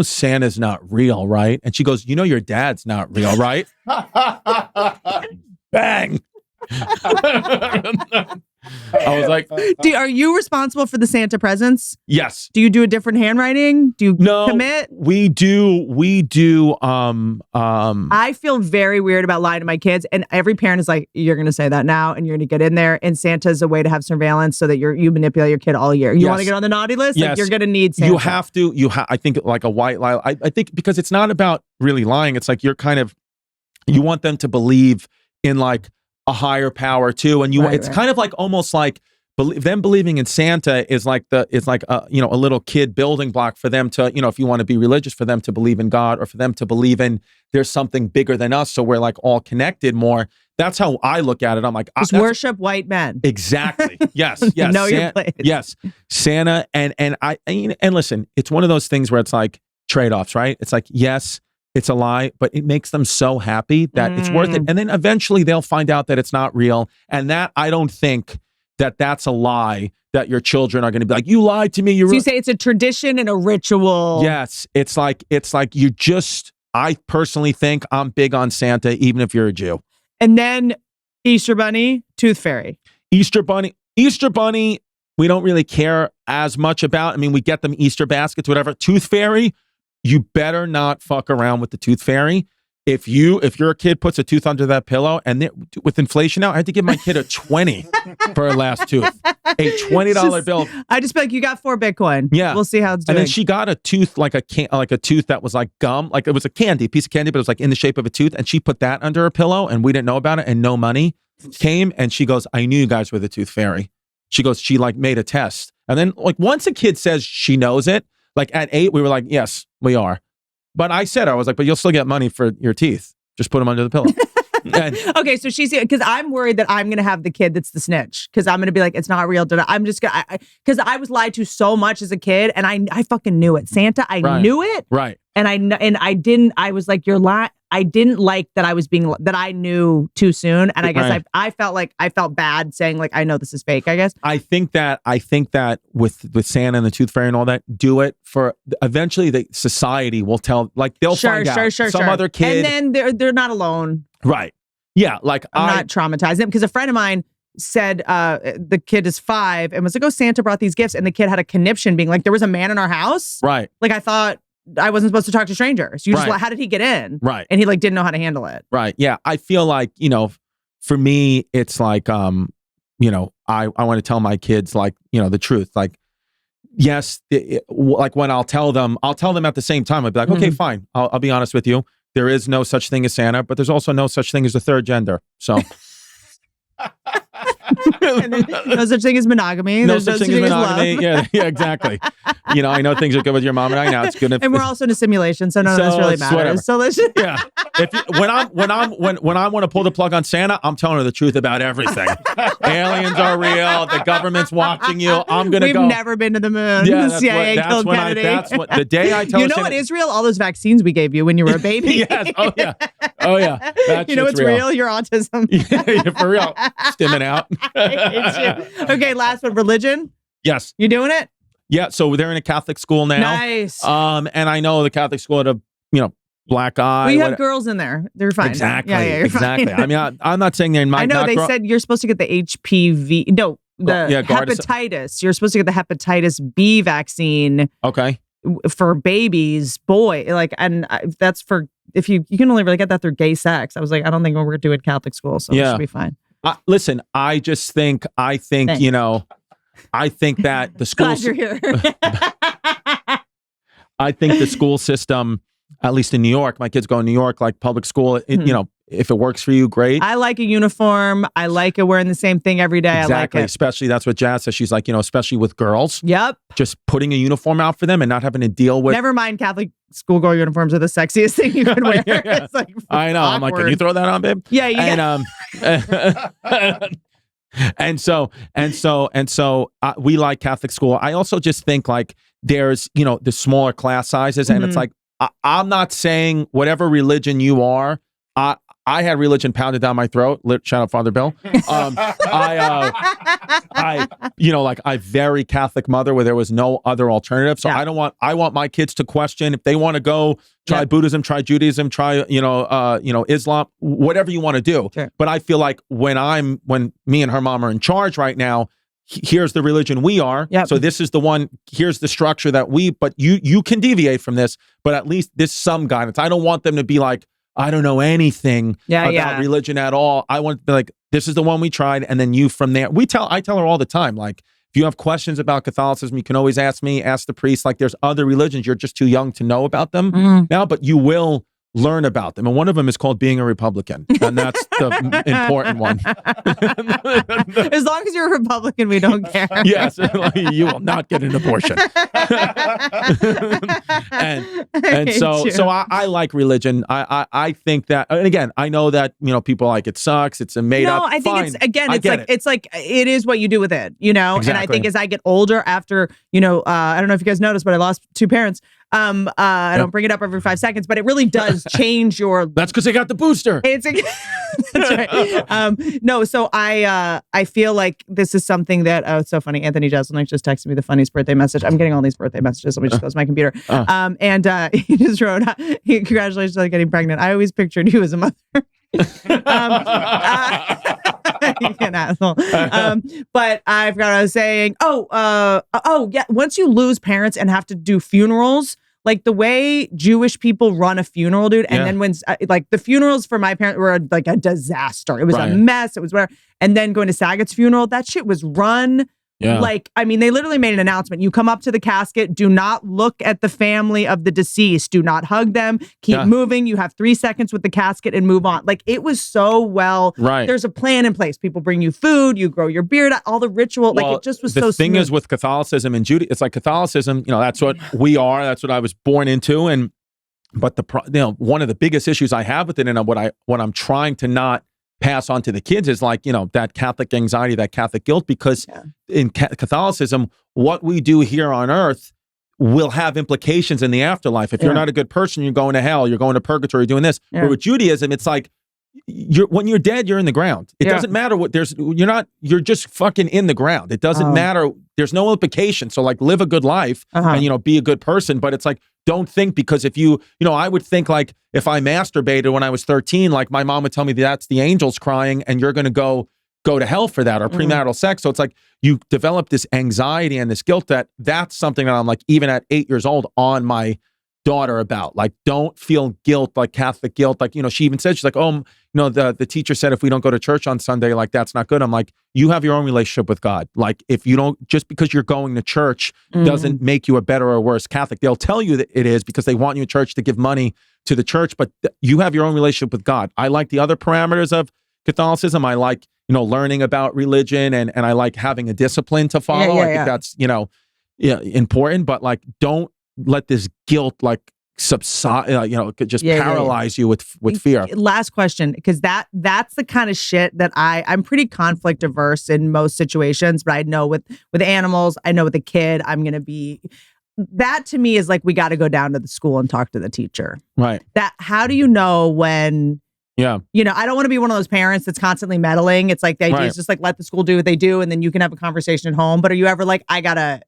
Santa's not real, right? And she goes, your dad's not real, right? Bang. I was like, Are you responsible for the Santa presents? yes. Do you do a different handwriting? Do you commit? We do. I feel very weird about lying to my kids, and every parent is like, you're going to say that now, and you're going to get in there. And Santa's a way to have surveillance so that you manipulate your kid all year. You want to get on the naughty list? Yes. Like, you're going to need Santa. You have to. I think like a white lie. I think because it's not about really lying. It's like you want them to believe in like a higher power too, and it's kind of like almost like them believing in Santa is like a little kid building block for them to, if you want to be religious, for them to believe in God, or for them to believe in there's something bigger than us, so we're like all connected more. That's how I look at it. I'm like, just worship white men. Exactly. Yes. Know your place. Yes, Santa, and listen, it's one of those things where it's like trade-offs, right? It's like, yes, it's a lie, but it makes them so happy that it's worth it. And then eventually they'll find out that it's not real. And that, I don't think that that's a lie that your children are going to be like, you lied to me. So you say it's a tradition and a ritual. Yes. It's like I personally think I'm big on Santa, even if you're a Jew. And then Easter Bunny, Tooth Fairy. Easter Bunny, we don't really care as much about. I mean, we get them Easter baskets, whatever. Tooth Fairy, you better not fuck around with the Tooth Fairy. If your kid puts a tooth under that pillow, and with inflation now, I had to give my kid a 20 for her last tooth, a $20 bill. I just feel like you got 4 Bitcoin. Yeah, we'll see how it's doing. And then she got a tooth like a tooth that was like gum, like it was a piece of candy, but it was like in the shape of a tooth. And she put that under her pillow, and we didn't know about it. And no money came, and she goes, "I knew you guys were the Tooth Fairy." She goes, she like made a test, and then like once a kid says she knows it, like at 8, we were like, "Yes, we are." But I was like, but you'll still get money for your teeth. Just put them under the pillow. Okay, so because I'm worried that I'm going to have the kid that's the snitch, because I'm going to be like, it's not real. I'm just going to, because I was lied to so much as a kid, and I fucking knew it. Santa, I knew it. Right. And I was like, you're lying. I didn't like that that I knew too soon. And I guess I felt bad saying like, I know this is fake, I guess. I think that with Santa and the Tooth Fairy and all that, do it for eventually the society will tell, like they'll find out some other kid. And then they're not alone. Right. Yeah. Like I'm not traumatizing them, because a friend of mine said the kid is 5 and was like, oh, Santa brought these gifts. And the kid had a conniption being like, there was a man in our house. Right. Like I thought I wasn't supposed to talk to strangers. How did he get in? Right. And he like didn't know how to handle it. Right. Yeah. I feel like, for me, it's like, I want to tell my kids like, the truth. Like, yes, like when I'll tell them at the same time, I'd be like, okay, fine. I'll be honest with you. There is no such thing as Santa, but there's also no such thing as a third gender. So. No such thing as monogamy. No such thing as monogamy. Yeah, exactly. I know things are good with your mom and I. Now it's good. And we're also in a simulation, so none of this really matters. Whatever. So let's just. Yeah. when I want to pull the plug on Santa, I'm telling her the truth about everything. Aliens are real. The government's watching you. I'm gonna go. We've never been to the moon. Yeah, The CIA killed Kennedy. That's what the day I tell you know Santa, what is real? All those vaccines we gave you when you were a baby. Yes. Oh yeah. Oh yeah. That You know shit's what's real? Your autism. Yeah, for real. Stimming out. I hate you. Okay, last one. Religion. Yes. You doing it? Yeah. So they're in a Catholic school now. Nice. And I know the Catholic school had a black eye. Well, you have girls in there. They're fine. Exactly. Yeah, you're exactly. fine. I mean, I'm not saying they might. I know not they grow- said you're supposed to get the HPV. No, the hepatitis. You're supposed to get the hepatitis B vaccine. Okay. For babies, that's for if you can only really get that through gay sex. I was like, I don't think we're doing Catholic school, so it should be fine. Listen, I think Thanks. I think that the school. Glad you're here. I think the school system, at least in New York, my kids go in New York, like public school. If it works for you, great. I like a uniform. I like it wearing the same thing every day. Exactly. I like it. Especially that's what Jazz says. She's like, especially with girls. Yep. Just putting a uniform out for them and not having to deal with. Never mind, Catholic schoolgirl uniforms are the sexiest thing you can wear. Yeah. It's like I know. awkward. I'm like, can you throw that on, babe? Yeah. And so we like Catholic school. I also just think like there's the smaller class sizes, and it's like I'm not saying whatever religion you are. I had religion pounded down my throat. Shout out Father Bill. I very Catholic mother where there was no other alternative. So I want my kids to question if they want to go try Buddhism, try Judaism, try Islam, whatever you want to do. Sure. But I feel like when me and her mom are in charge right now, here's the religion we are. Yep. So this is the one. Here's the structure but you can deviate from this. But at least this some guidance. I don't want them to be like, I don't know anything about religion at all. I want to be like, this is the one we tried, and then you from there. I tell her all the time, like, if you have questions about Catholicism, you can always ask me, ask the priest. Like, there's other religions. You're just too young to know about them now, but you will learn about them. And one of them is called being a Republican. And that's the important one. As long as you're a Republican, we don't care. Yes. You will not get an abortion. and so I like religion. I think that, and again, I know that, people like it sucks. It's a made up. No, I think Fine. it's like it is what you do with it, Exactly. And I think as I get older after, I don't know if you guys noticed, but I lost 2 parents. I don't bring it up every 5 seconds, but it really does change your. That's because they got the booster. That's right. No, so I feel like this is something that it's so funny. Anthony Jeselnik just texted me the funniest birthday message. I'm getting all these birthday messages. Let me just close my computer. And he just wrote, "Congratulations on getting pregnant. I always pictured you as a mother." An asshole. But I forgot what I was saying. Yeah. Once you lose parents and have to do funerals, like the way Jewish people run a funeral, dude. And then when the funerals for my parents were like a disaster. It was a mess. It was whatever. And then going to Saget's funeral, that shit was run. Yeah. They literally made an announcement. You come up to the casket, do not look at the family of the deceased, do not hug them, keep moving. You have 3 seconds with the casket and move on. Like, it was so well. Right. There's a plan in place. People bring you food, you grow your beard, all the ritual. It just was so The thing smooth. is with Catholicism and Judaism, it's like Catholicism, that's what we are. That's what I was born into. But one of the biggest issues I have with it, and what I'm trying to not pass on to the kids is that Catholic anxiety, that Catholic guilt, because in Catholicism, what we do here on earth will have implications in the afterlife. If you're not a good person, you're going to hell, you're going to purgatory, you're doing this. Yeah. But with Judaism, it's like, when you're dead, you're in the ground. It doesn't matter what you're just fucking in the ground. It doesn't matter. There's no implication. So live a good life and, be a good person. But it's like, don't think because if I would think if I masturbated when I was 13, my mom would tell me that's the angels crying and you're going to go to hell for that, or premarital sex. So it's like you develop this anxiety and this guilt that's something that I'm even at 8 years old on my daughter about. Don't feel guilt, Catholic guilt. She even said, she's like, the teacher said if we don't go to church on Sunday, that's not good. I'm like, you have your own relationship with God. If you don't, just because you're going to church doesn't make you a better or worse Catholic. They'll tell you that it is because they want you in church to give money to the church, but you have your own relationship with God. I like the other parameters of Catholicism. I like, learning about religion and I like having a discipline to follow. I think that's, important, but don't let this guilt subside, could just Yeah, paralyze you with fear. Last question, because that's the kind of shit that I'm pretty conflict averse in most situations, but I know with animals, I know with a kid, I'm going to be, that to me is like, we got to go down to the school and talk to the teacher. Right. How do you know when, I don't want to be one of those parents that's constantly meddling. It's like the idea is just like, let the school do what they do. And then you can have a conversation at home. But are you ever like, I gotta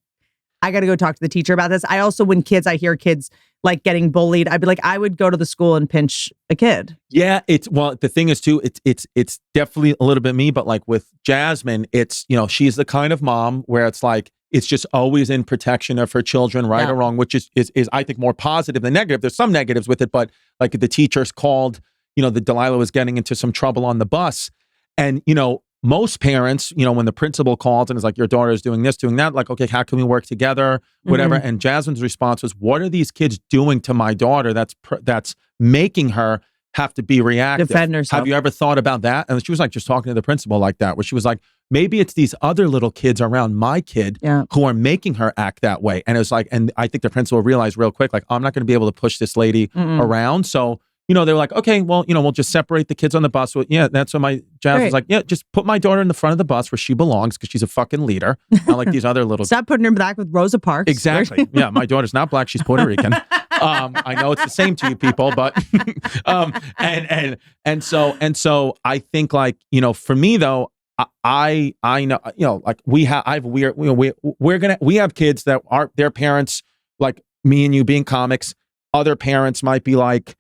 go talk to the teacher about this? I also, when I hear kids like getting bullied, I'd be like, I would go to the school and pinch a kid. Yeah. The thing is too, it's definitely a little bit me, but like with Jasmine, it's, she's the kind of mom where it's like, it's just always in protection of her children, right or wrong, which is I think more positive than negative. There's some negatives with it, but like the teachers called, the Delilah was getting into some trouble on the bus. And, most parents, when the principal called and is like, your daughter is doing this, doing that, like, okay, how can we work together, whatever. And Jasmine's response was, what are these kids doing to my daughter that's making her have to be reactive? Defend herself. Have you ever thought about that? And she was like, just talking to the principal like that, where she was like, maybe it's these other little kids around my kid who are making her act that way. And it was like, and I think the principal realized real quick, like, I'm not going to be able to push this lady around. So, they were like, okay, well, we'll just separate the kids on the bus. Well, that's what my Jazz was like, just put my daughter in the front of the bus where she belongs because she's a fucking leader. Not like these other little. Stop putting her back with Rosa Parks. Exactly. Yeah, my daughter's not black. She's Puerto Rican. I know it's the same to you people, but and so I think like, for me though, I know, like we have kids that are their parents, like me and you being comics. Other parents might be like,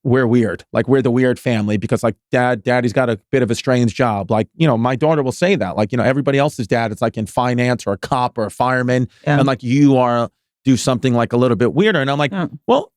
we're weird. Like we're the weird family because like daddy's got a bit of a strange job. Like, my daughter will say that, like, everybody else's dad is like in finance or a cop or a fireman. And like you do something like a little bit weirder. And I'm like, well,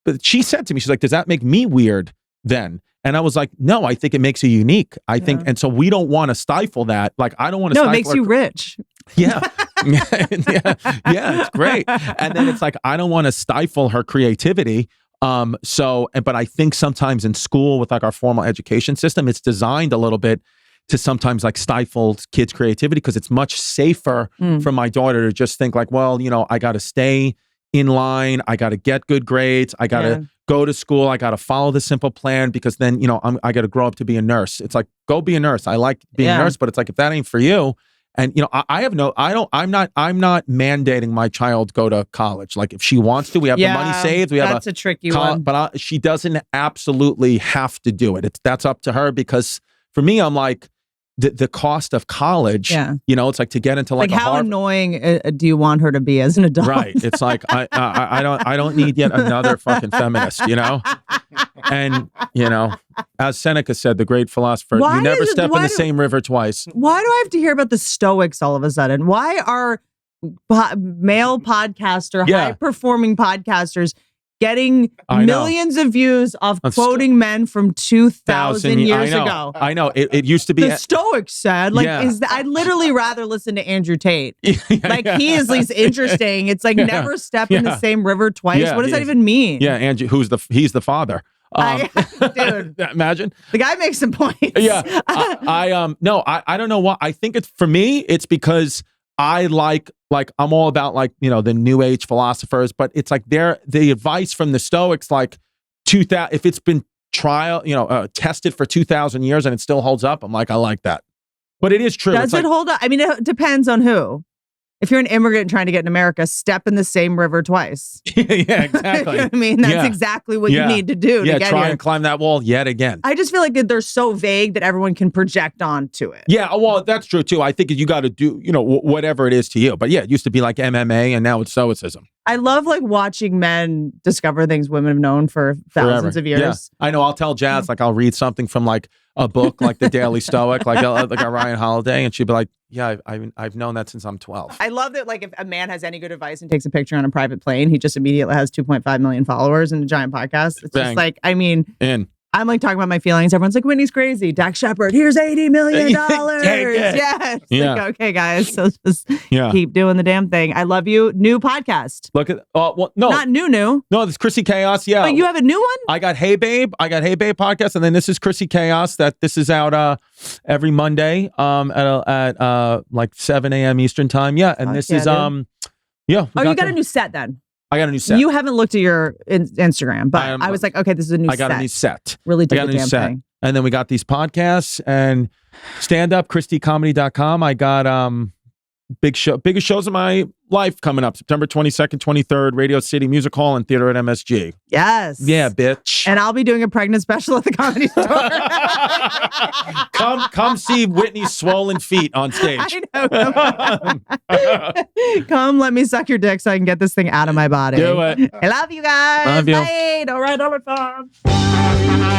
but she said to me, she's like, does that make me weird then? And I was like, no, I think it makes you unique. I think, and so we don't want to stifle that. Like, I don't want to stifle it makes you rich. Yeah. It's great. And then it's like, I don't want to stifle her creativity. But I think sometimes in school with like our formal education system, it's designed a little bit to sometimes like stifle kids' creativity because it's much safer for my daughter to just think like, well, I got to stay in line. I got to get good grades. I got to go to school. I got to follow the simple plan because then, I got to grow up to be a nurse. It's like, go be a nurse. I like being a nurse, but it's like, if that ain't for you. And, I'm not mandating my child go to college. Like if she wants to, we have the money saved. That's a tricky one. But she doesn't absolutely have to do it. That's up to her because for me, I'm like, the cost of college, it's like to get into like how annoying do you want her to be as an adult? Right. It's like, I don't need yet another fucking feminist, And, as Seneca said, the great philosopher, you never step in the same river twice. Why do I have to hear about the Stoics all of a sudden? Why are male podcaster, high-performing podcasters getting millions of views off quoting men from 2,000 years ago? I know. It used to be. The Stoics said, like, I'd literally rather listen to Andrew Tate. He is at least interesting. It's like never step in the same river twice. What does that even mean? Yeah, Andrew, he's the father. Dude, imagine the guy makes some points. I don't know why. I think it's for me. It's because I like I'm all about like the new age philosophers, but it's like the advice from the Stoics like 2000 if it's been tested for 2,000 years and it still holds up. I'm like, I like that, but it is true. Does it hold up? I mean, it depends on who. If you're an immigrant trying to get in America, step in the same river twice. Yeah, exactly. I mean, that's exactly what you need to do. Yeah, to get try here. and climb that wall yet again. I just feel like they're so vague that everyone can project onto it. Yeah, well, that's true too. I think you got to do, whatever it is to you. But yeah, it used to be like MMA and now it's Stoicism. I love like watching men discover things women have known for thousands of years. Yeah. I know. I'll tell Jazz, like I'll read something from like a book, like the Daily Stoic, like a Ryan Holiday, and she'd be like, yeah, I've known that since I'm 12. I love that, like, if a man has any good advice and takes a picture on a private plane, he just immediately has 2.5 million followers and a giant podcast. It's just like, I mean, I'm like talking about my feelings. Everyone's like, Whitney's crazy. Dax Shepard, here's $80 million. Yeah. Like, okay, guys. So just keep doing the damn thing. I love you. New podcast. Look at, well, no. Not new. No, this is Chrissy Chaos. Yeah. But you have a new one? I got Hey Babe podcast. And then this is Chrissy Chaos. This is out every Monday at like 7 a.m. Eastern time. Yeah. And this is, you got a new set then. I got a new set. You haven't looked at your Instagram, but am- I was like, okay, this is a new I got set. a new set. Really I did got the a new damn set. thing. And then we got these podcasts and stand up, ChristyComedy.com. I got biggest shows of my life coming up. September 22nd, 23rd, Radio City Music Hall and Theater at MSG. Yes. Yeah, bitch. And I'll be doing a pregnant special at the Comedy Store. Come see Whitney's swollen feet on stage. I know. Come, let me suck your dick so I can get this thing out of my body. Do it. I love you guys. Love you. Bye. Don't ride all the time.